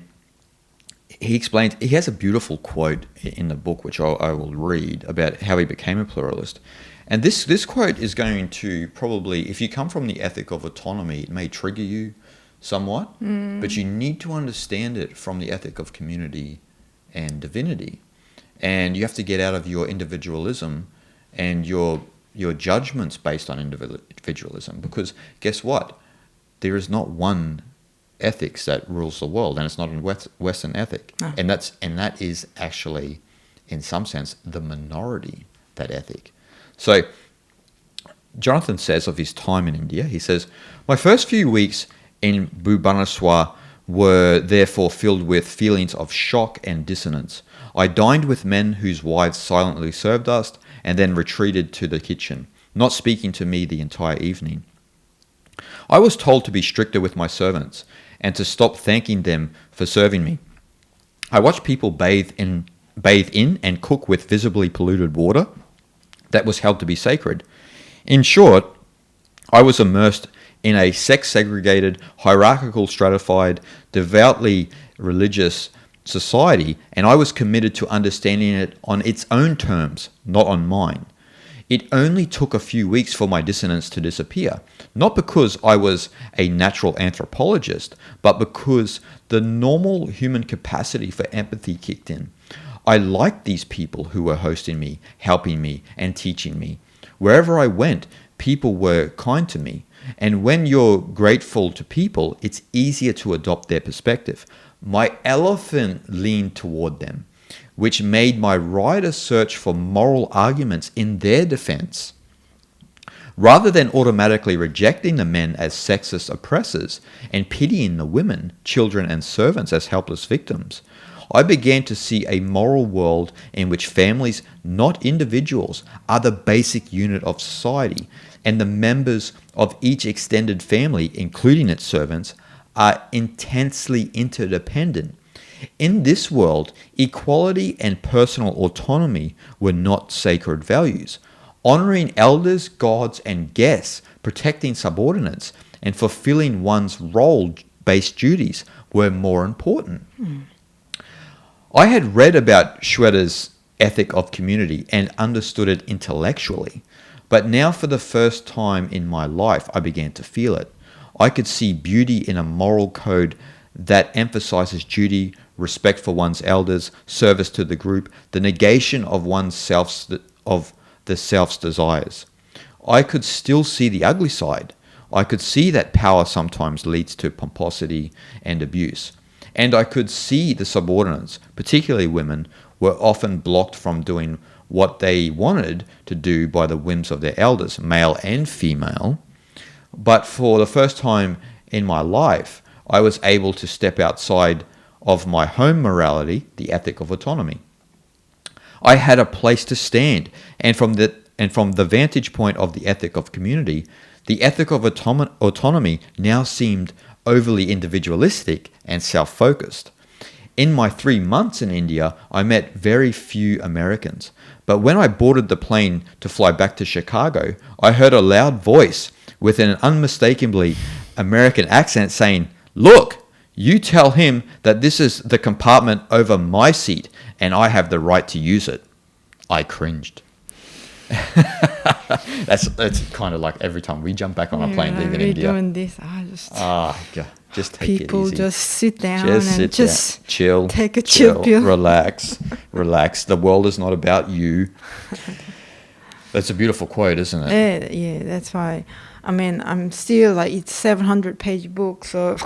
he explains, he has a beautiful quote in the book, which I will read, about how he became a pluralist. And this quote is going to probably, if you come from the ethic of autonomy, it may trigger you somewhat, but you need to understand it from the ethic of community and divinity. And you have to get out of your individualism and your judgments based on individualism, because guess what? There is not one ethics that rules the world, and it's not a Western ethic. No. And that is actually, in some sense, the minority, that ethic. So Jonathan says of his time in India, he says, "My first few weeks in Bhubaneswar were therefore filled with feelings of shock and dissonance. I dined with men whose wives silently served us and then retreated to the kitchen, not speaking to me the entire evening. I was told to be stricter with my servants and to stop thanking them for serving me. I watched people bathe in and cook with visibly polluted water that was held to be sacred. In short, I was immersed in a sex-segregated, hierarchical, stratified, devoutly religious society, and I was committed to understanding it on its own terms, not on mine. It only took a few weeks for my dissonance to disappear, not because I was a natural anthropologist, but because the normal human capacity for empathy kicked in. I liked these people who were hosting me, helping me, and teaching me. Wherever I went, people were kind to me. And when you're grateful to people, it's easier to adopt their perspective. My elephant leaned toward them. which made my writer search for moral arguments in their defense. Rather than automatically rejecting the men as sexist oppressors and pitying the women, children, and servants as helpless victims, I began to see a moral world in which families, not individuals, are the basic unit of society, and the members of each extended family, including its servants, are intensely interdependent. In this world, equality and personal autonomy were not sacred values. Honoring elders, gods, and guests, protecting subordinates, and fulfilling one's role-based duties were more important. I had read about Schroeder's ethic of community and understood it intellectually, but now for the first time in my life, I began to feel it. I could see beauty in a moral code that emphasizes duty, respect for one's elders, service to the group, the negation of the self's desires. I could still see the ugly side. I could see that power sometimes leads to pomposity and abuse. And I could see the subordinates, particularly women, were often blocked from doing what they wanted to do by the whims of their elders, male and female. But for the first time in my life, I was able to step outside of my home morality, the ethic of autonomy. I had a place to stand, and from the vantage point of the ethic of community, the ethic of autonomy now seemed overly individualistic and self-focused. In my 3 months in India, I met very few Americans, but when I boarded the plane to fly back to Chicago, I heard a loud voice with an unmistakably American accent saying, "Look, you tell him that this is the compartment over my seat and I have the right to use it." I cringed. That's kind of like every time we jump back on a plane leaving India. Doing this, I just just take it easy. People just sit down chill, take a chill pill. relax. The world is not about you. That's a beautiful quote, isn't it? Yeah, that's why. I mean, I'm still like, it's 700-page book, so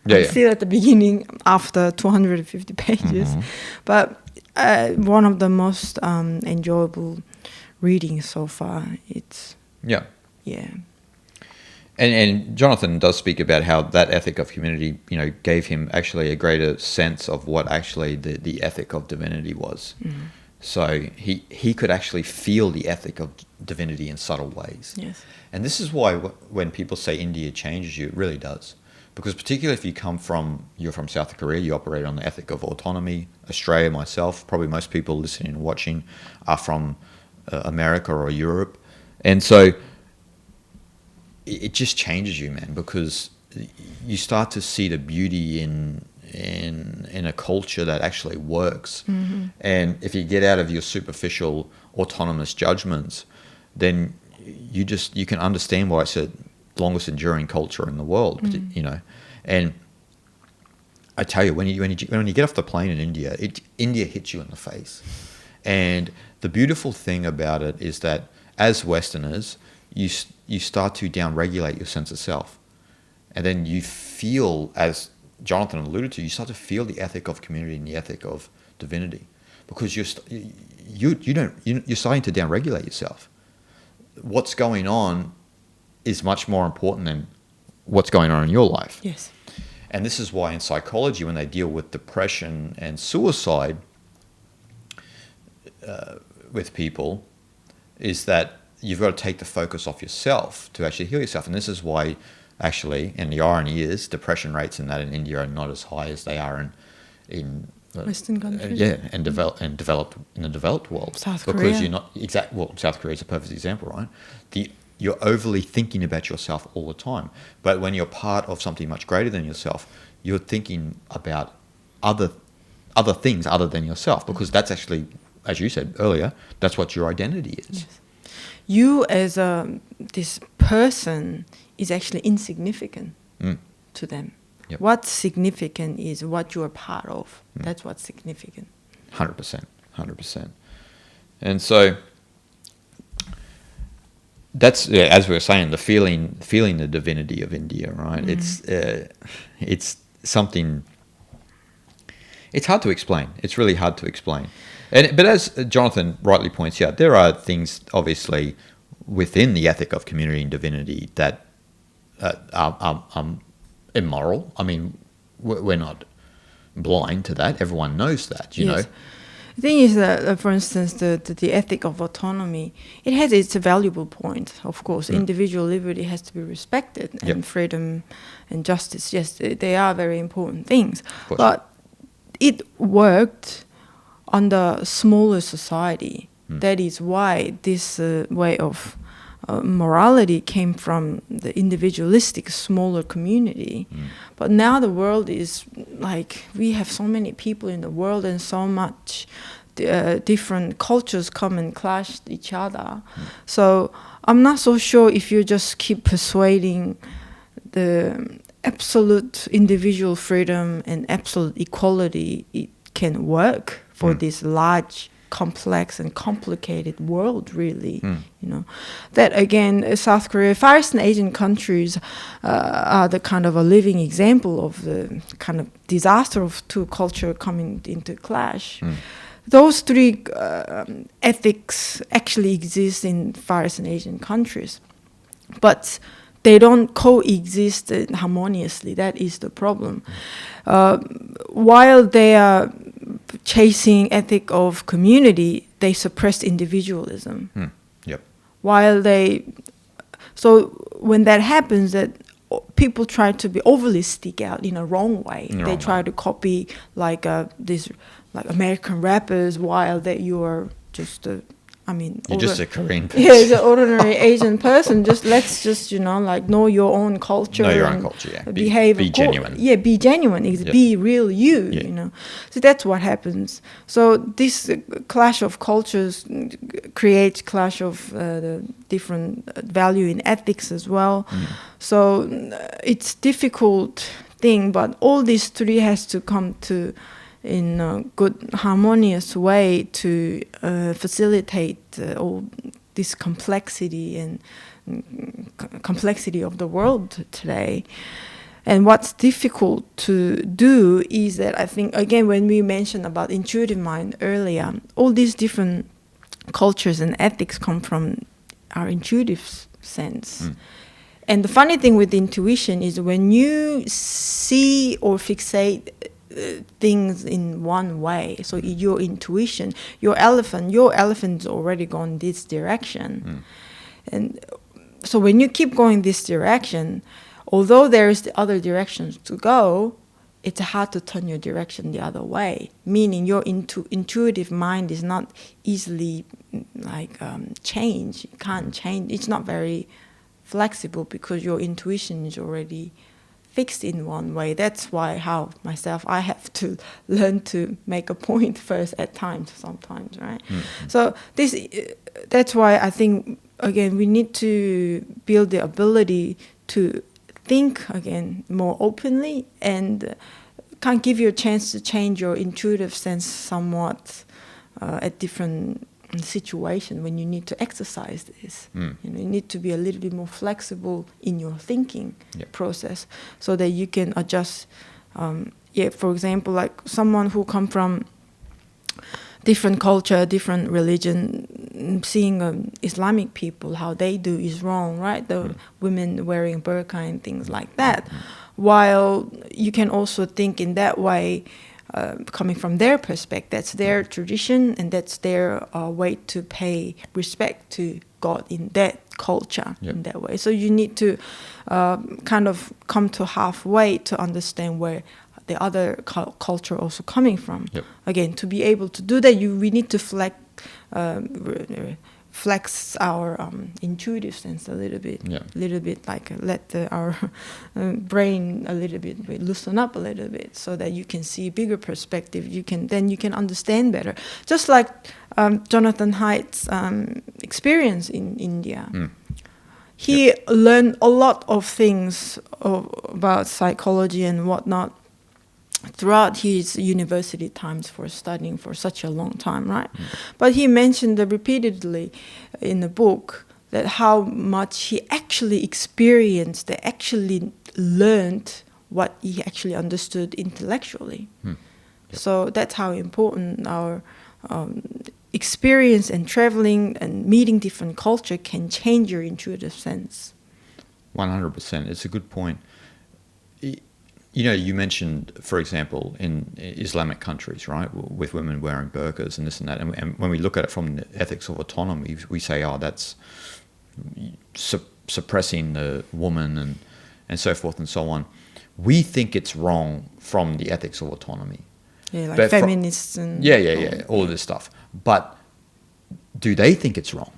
I'm still at the beginning after 250 pages. Mm-hmm. But one of the most enjoyable readings so far. It's yeah. And Jonathan does speak about how that ethic of community, gave him actually a greater sense of what actually the ethic of divinity was. Mm-hmm. So he could actually feel the ethic of divinity in subtle ways. Yes. And this is why when people say India changes you, it really does. Because particularly if you're from South Korea, you operate on the ethic of autonomy. Australia, myself, probably most people listening and watching are from America or Europe. And so it just changes you, man, because you start to see the beauty in a culture that actually works. Mm-hmm. And if you get out of your superficial autonomous judgments, then you can understand why it's the longest enduring culture in the world. Mm-hmm. And I tell you, when you get off the plane in India, India hits you in the face. And the beautiful thing about it is that as Westerners, you start to downregulate your sense of self, and then you feel, as Jonathan alluded to, you start to feel the ethic of community and the ethic of divinity, because you're starting to downregulate yourself. What's going on is much more important than what's going on in your life. Yes. And this is why in psychology, when they deal with depression and suicide with people, is that you've got to take the focus off yourself to actually heal yourself. And this is why, actually, and the irony is, depression rates in India are not as high as they are in Western countries. And developed in the developed world. South Korea. Because you're not South Korea is a perfect example, right? You're overly thinking about yourself all the time. But when you're part of something much greater than yourself, you're thinking about other things other than yourself, because that's actually, as you said earlier, that's what your identity is. Yes. You as this person is actually insignificant to them. Yep. What's significant is what you are part of. That's what's significant. 100%. And so that's, as we were saying, the feeling the divinity of India, right? Mm. It's something. It's hard to explain. It's really hard to explain. But as Jonathan rightly points out, there are things obviously within the ethic of community and divinity that are immoral. I mean, we're not blind to that. Everyone knows that, you know. The thing is that, for instance, the ethic of autonomy, it has its valuable point. Of course, individual liberty has to be respected, and freedom and justice, yes, they are very important things. But it worked under smaller society. That is why this way of morality came from the individualistic smaller community. But now the world is like, we have so many people in the world and so much different cultures come and clash each other. So I'm not so sure if you just keep persuading the absolute individual freedom and absolute equality, it can work for this large, complex and complicated world, really. You know, that again, South Korea, Far Eastern Asian countries are the kind of a living example of the kind of disaster of two cultures coming into clash. Those three ethics actually exist in Far Eastern Asian countries, but they don't coexist harmoniously. That is the problem. While they are chasing ethic of community, they suppress individualism. While so when that happens, that people try to be overly stick out in a wrong way. They try to copy like these like American rappers, while that you are just you're just a Korean person. Yeah, as an ordinary Asian person, let's just like know your own culture. Know your own culture, yeah. Behave. Be genuine. Yeah, be genuine. Be real you, you know. So that's what happens. So this clash of cultures creates clash of the different value in ethics as well. So it's difficult thing, but all these three has to come to in a good harmonious way to facilitate all this complexity and complexity of the world today. And what's difficult to do is that I think, again, when we mentioned about intuitive mind earlier, all these different cultures and ethics come from our intuitive sense. And the funny thing with intuition is when you see or fixate things in one way, so your intuition, your elephant's already gone this direction. And so when you keep going this direction, although there's the other directions to go, it's hard to turn your direction the other way, meaning your intuitive mind is not easily change. You can't change. It's not very flexible because your intuition is already fixed in one way. That's why I have to learn to make a point first at times, sometimes, right? So that's why I think, again, we need to build the ability to think, again, more openly and can give you a chance to change your intuitive sense somewhat at different situation when you need to exercise this. You need to be a little bit more flexible in your thinking process so that you can adjust. For example, like someone who come from different culture, different religion, seeing Islamic people, how they do is wrong, right? The women wearing burqa and things like that. While you can also think in that way, coming from their perspective, that's their tradition and that's their way to pay respect to God in that culture, in that way. So you need to kind of come to halfway to understand where the other culture also coming from. Again, to be able to do that, we need to flex our intuitive sense a little bit, like let our brain a little bit loosen up a little bit, so that you can see bigger perspective. You can understand better. Just like Jonathan Haidt's experience in India. He learned a lot of things about psychology and whatnot throughout his university times for studying for such a long time, right? But he mentioned repeatedly in the book that how much he actually experienced, actually learned what he actually understood intellectually. So that's how important our experience and traveling and meeting different culture can change your intuitive sense. 100%. It's a good point. You know, you mentioned, for example, in Islamic countries, right, with women wearing burqas and this and that. And when we look at it from the ethics of autonomy, we say, oh, that's suppressing the woman and so forth and so on. We think it's wrong from the ethics of autonomy. Yeah, like feminists and... all of this stuff. But do they think it's wrong?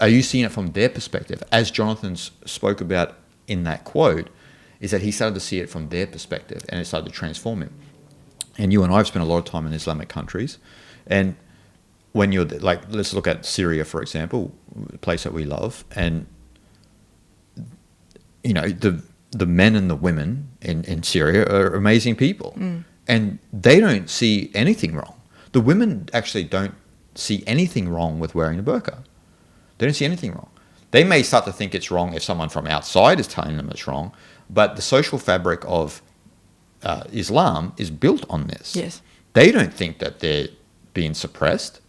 Are you seeing it from their perspective? As Jonathan spoke about in that quote, is that he started to see it from their perspective and it started to transform him. And you and I have spent a lot of time in Islamic countries. And when you're like, let's look at Syria, for example, a place that we love. And, you know, the men and the women in Syria are amazing people. And they don't see anything wrong. The women actually don't see anything wrong with wearing a burqa. They don't see anything wrong. They may start to think it's wrong if someone from outside is telling them it's wrong, but the social fabric of Islam is built on this. Yes. They don't think that they're being suppressed.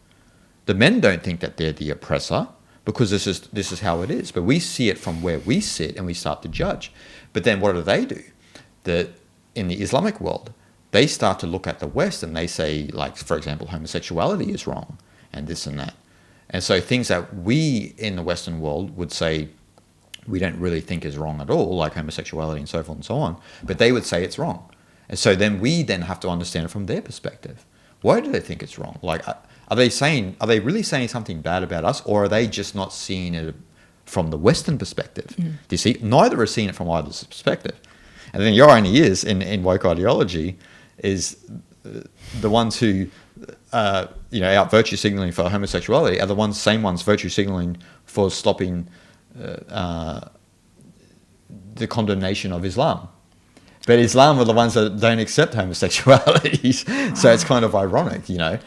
The men don't think that they're the oppressor because this is how it is. But we see it from where we sit and we start to judge. But then what do? In the Islamic world, they start to look at the West and they say, like, for example, homosexuality is wrong and this and that. And so things that we in the Western world would say we don't really think is wrong at all, like homosexuality and so forth and so on, but they would say it's wrong. And so then we then have to understand it from their perspective. Why do they think it's wrong? Like, are they really saying something bad about us, or are they just not seeing it from the Western perspective? Do you see? Neither are seeing it from either's perspective. And then the irony is, in woke ideology, is the ones who out virtue signaling for homosexuality are the same ones virtue signaling for stopping the condemnation of Islam. But Islam are the ones that don't accept homosexuality. So it's kind of ironic, you know.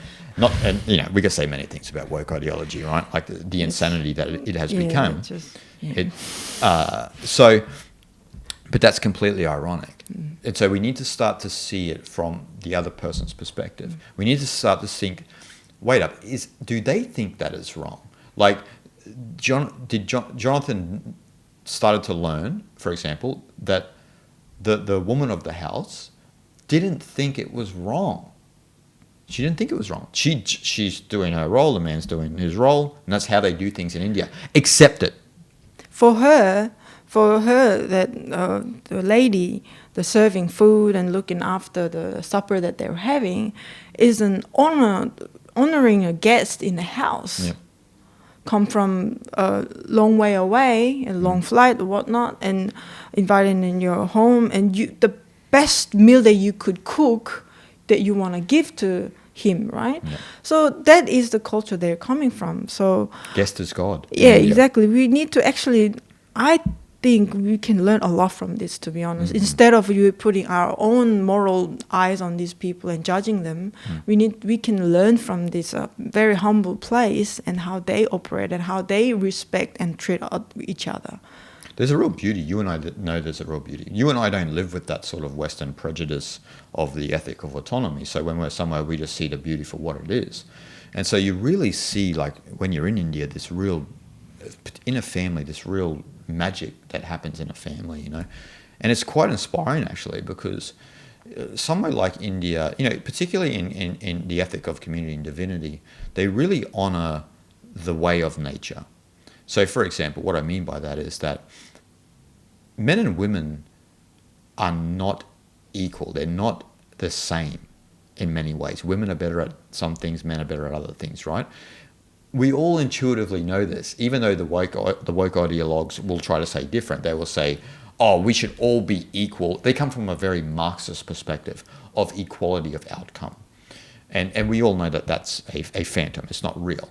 We could say many things about woke ideology, right? Like the insanity that it has become. But that's completely ironic. And so we need to start to see it from the other person's perspective. We need to start to think, wait up, do they think that is wrong? Like, Jonathan started to learn, for example, that the woman of the house didn't think it was wrong. She didn't think it was wrong. She's doing her role, the man's doing his role, and that's how they do things in India. Accept it. For her, that the lady, the serving food and looking after the supper that they're having, is an honoring a guest in the house. Yeah. Come from a long way away, a long flight or whatnot, and inviting in your home, and the best meal that you could cook that you want to give to him, right? Yeah. So that is the culture they're coming from. So guest is God. Yeah, exactly. We need to actually, I think we can learn a lot from this, to be honest. Instead of you putting our own moral eyes on these people and judging them, we can learn from this very humble place and how they operate and how they respect and treat each other. There's a real beauty. You and I know there's a real beauty. You and I don't live with that sort of Western prejudice of the ethic of autonomy. So when we're somewhere, we just see the beauty for what it is. And so you really see, like, when you're in India, this real, in a family, this real magic that happens in a family, you know. And it's quite inspiring, actually, because somewhere like India, you know, particularly in the ethic of community and divinity, they really honor the way of nature. So, for example, what I mean by that is that men and women are not equal. They're not the same in many ways. Women are better at some things, men are better at other things, right? We all intuitively know this, even though the woke ideologues will try to say different. They will say, oh, we should all be equal. They come from a very Marxist perspective of equality of outcome. And we all know that that's a phantom. It's not real.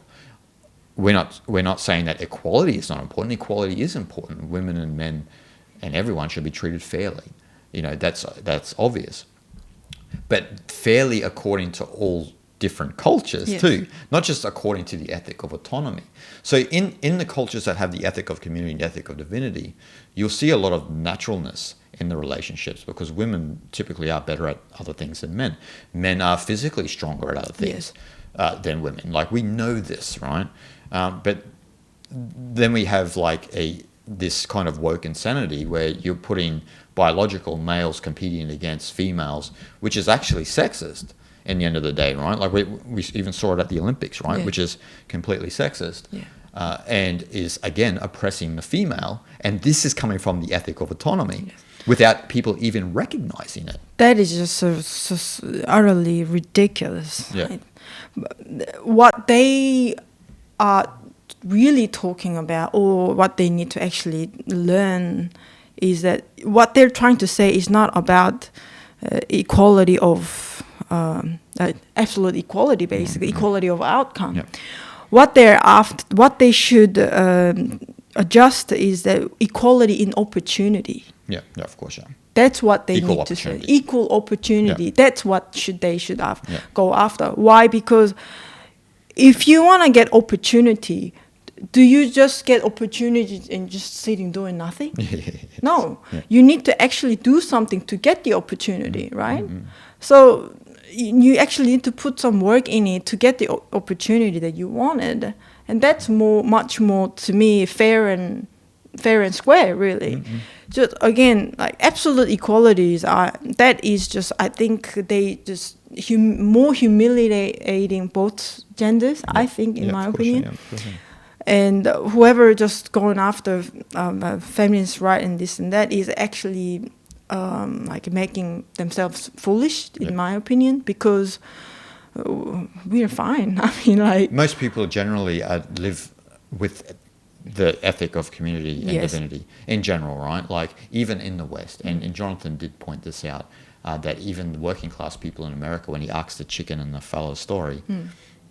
We're not saying that equality is not important. Equality is important. Women and men and everyone should be treated fairly. You know, that's obvious. But fairly according to all different cultures Yes. too, not just according to the ethic of autonomy. So in the cultures that have the ethic of community and the ethic of divinity, you'll see a lot of naturalness in the relationships, because women typically are better at other things than men. Men are physically stronger at other things than women. Like, we know this, right? But then we have like this kind of woke insanity where you're putting biological males competing against females, which is actually sexist in the end of the day, right? Like, we even saw it at the Olympics, right? Yeah. Which is completely sexist. Yeah. And is, again, oppressing the female. And this is coming from the ethic of autonomy without people even recognizing it. That is just so utterly ridiculous. Yeah. Right? What they are really talking about, or what they need to actually learn, is that what they're trying to say is not about equality of absolute equality, basically equality of outcome. Yeah. What they're after, what they should adjust is the equality in opportunity. Yeah, of course, yeah. That's what they Equal need to say. opportunity. Equal opportunity. Yeah. That's what they should Yeah. go after. Why? Because if you want to get opportunity, do you just get opportunity and just sitting doing nothing? No. Yeah. You need to actually do something to get the opportunity, right? Mm-hmm. So you actually need to put some work in it to get the opportunity that you wanted. And that's much more, to me, fair and square, really. Mm-hmm. Just, again, like, absolute equalities that is just, I think they just more humiliating both genders, I think, in my opinion. And whoever just going after feminist right and this and that is actually like making themselves foolish, in my opinion, because we're fine. I mean, like, most people generally live with the ethic of community and divinity in general, right? Like, even in the West, and Jonathan did point this out, that even the working class people in America, when he asked the chicken and the fallow story,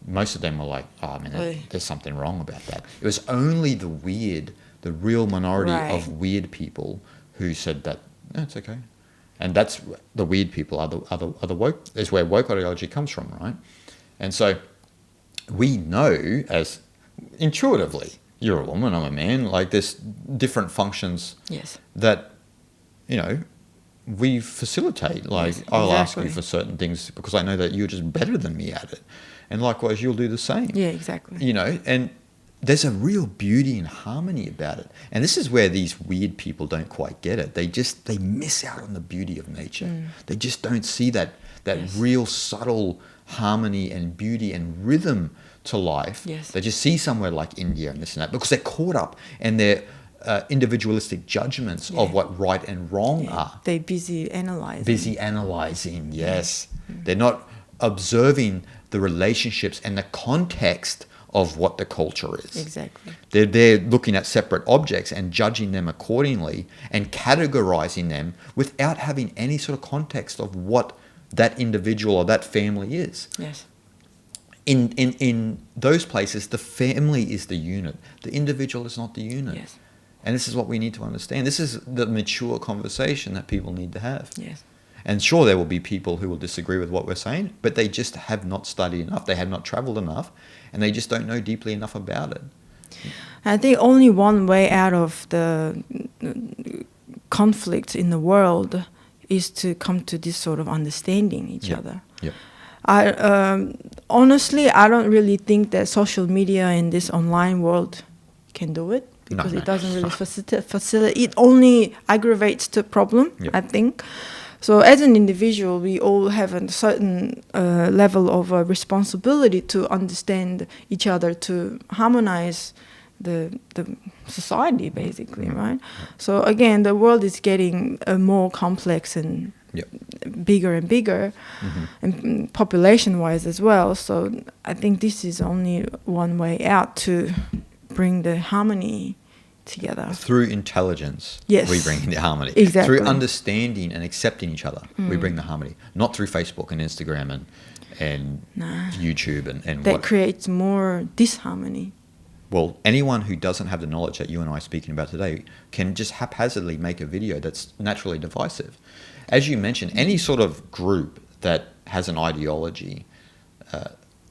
most of them were like, oh man, there's something wrong about that. It was only the real minority of weird people who said that, no, it's okay. And that's the weird people are the woke, is where woke ideology comes from, right? And so we know, as intuitively, you're a woman, I'm a man, like, there's different functions that, we facilitate. Like, I'll ask you for certain things because I know that you're just better than me at it. And likewise, you'll do the same. Yeah, exactly. And there's a real beauty and harmony about it. And this is where these weird people don't quite get it. They miss out on the beauty of nature. They just don't see that real subtle harmony and beauty and rhythm to life. They just see somewhere like India and this and that because they're caught up in their individualistic judgments of what right and wrong are. They're busy analyzing. Yes. They're not observing the relationships and the context of what the culture is. Exactly. They're looking at separate objects and judging them accordingly and categorizing them without having any sort of context of what that individual or that family is. Yes. In those places, the family is the unit. The individual is not the unit. Yes. And this is what we need to understand. This is the mature conversation that people need to have. Yes. And sure, there will be people who will disagree with what we're saying, but they just have not studied enough. They have not traveled enough, and they just don't know deeply enough about it. I think only one way out of the conflict in the world is to come to this sort of understanding each other. Yep. Honestly, I don't really think that social media in this online world can do it because it doesn't really facilitate. It only aggravates the problem, I think. So as an individual, we all have a certain level of responsibility to understand each other, to harmonize the society, basically, right? So again, the world is getting more complex and bigger and bigger, and population-wise as well. So I think this is only one way out to bring the harmony together. Through intelligence, we bring the harmony. Exactly. Through understanding and accepting each other, we bring the harmony. Not through Facebook and Instagram and YouTube and that creates more disharmony. Well, anyone who doesn't have the knowledge that you and I are speaking about today can just haphazardly make a video that's naturally divisive. As you mentioned, any sort of group that has an ideology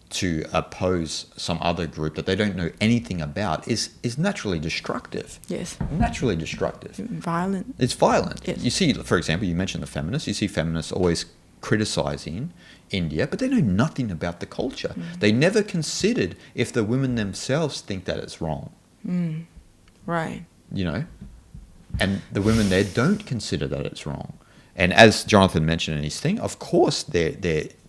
to oppose some other group that they don't know anything about is naturally destructive. Yes. Naturally destructive. Violent. It's violent. Yes. You see, for example, you mentioned the feminists. You see feminists always criticizing India, but they know nothing about the culture. They never considered if the women themselves think that it's wrong. Right. You know? And the women there don't consider that it's wrong. And as Jonathan mentioned in his thing, of course,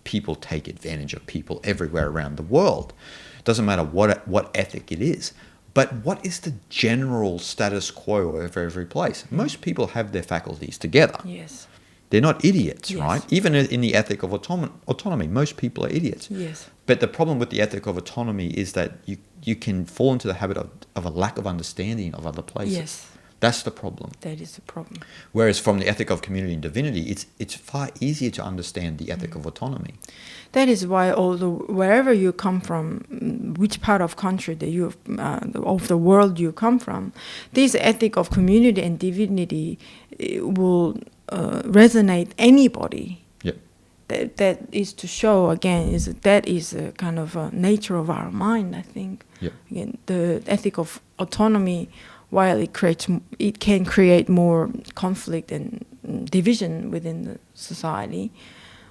people take advantage of people everywhere around the world. It doesn't matter what ethic it is. But what is the general status quo of every place? Most people have their faculties together. Yes. They're not idiots, Yes. right? Even in the ethic of autonomy, most people are idiots. Yes. But the problem with the ethic of autonomy is that you can fall into the habit of a lack of understanding of other places. Yes. That's the problem. That is the problem. Whereas from the ethic of community and divinity, it's far easier to understand the ethic of autonomy. That is why, although wherever you come from, which part of country that you of the world you come from, this ethic of community and divinity will resonate anybody. Yep. That is to show again that is a kind of a nature of our mind. I think. Yep. Again, the ethic of autonomy, while it can create more conflict and division within the society,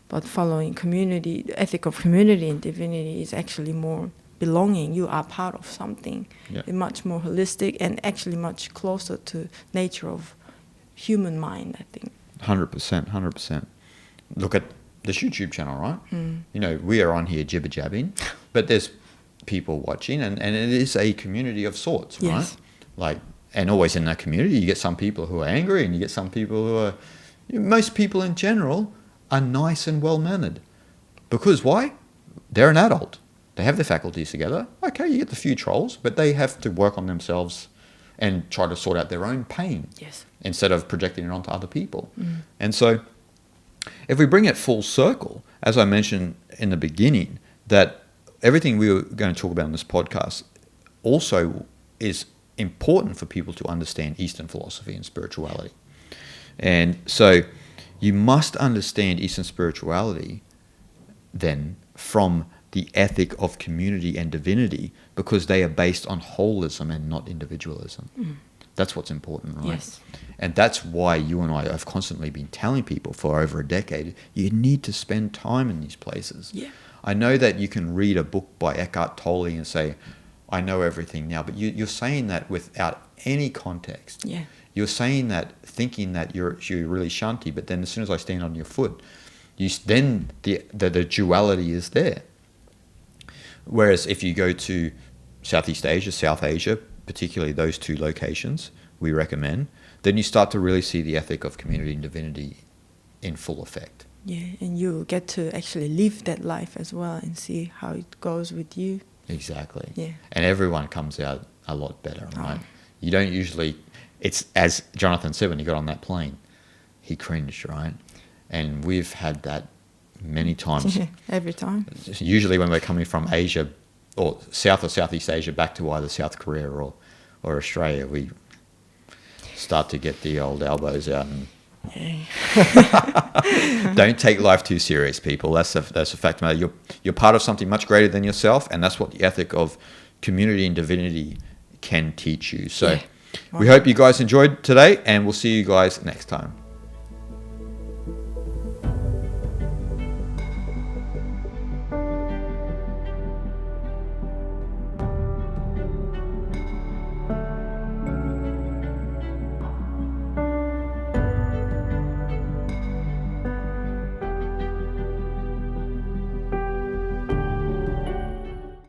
but following community, the ethic of community and divinity is actually more belonging. You are part of something. Yeah. Much more holistic and actually much closer to nature of human mind, I think. 100%. Look at this YouTube channel, right? You know, we are on here jibber jabbing, but there's people watching, and it is a community of sorts, Yes. right? Like, and always in that community, you get some people who are angry, and you get some people who are. Most people in general are nice and well mannered, because why? They're an adult. They have their faculties together. Okay, you get the few trolls, but they have to work on themselves and try to sort out their own pain. Yes. Instead of projecting it onto other people. And so if we bring it full circle, as I mentioned in the beginning, that everything we were going to talk about in this podcast also is important for people to understand Eastern philosophy and spirituality. And so you must understand Eastern spirituality then from the ethic of community and divinity, because they are based on holism and not individualism. That's what's important, right? Yes. And that's why you and I have constantly been telling people for over a decade, you need to spend time in these places. Yeah. I know that you can read a book by Eckhart Tolle and say, I know everything now, but you're saying that without any context. Yeah. You're saying that thinking that you're really shanty, but then as soon as I stand on your foot, then the duality is there. Whereas if you go to Southeast Asia, South Asia, particularly those two locations we recommend, then you start to really see the ethic of community and divinity in full effect. Yeah, and you get to actually live that life as well and see how it goes with you. Exactly. Yeah. And everyone comes out a lot better, right? Oh. You don't usually, it's as Jonathan said when he got on that plane, he cringed, right? And we've had that many times. Every time. Usually when we're coming from Asia or South or Southeast Asia back to either South Korea or Australia, we start to get the old elbows out and don't take life too serious, people. That's a fact of the matter. You're part of something much greater than yourself, and that's what the ethic of community and divinity can teach you. So we hope you guys enjoyed today, and we'll see you guys next time.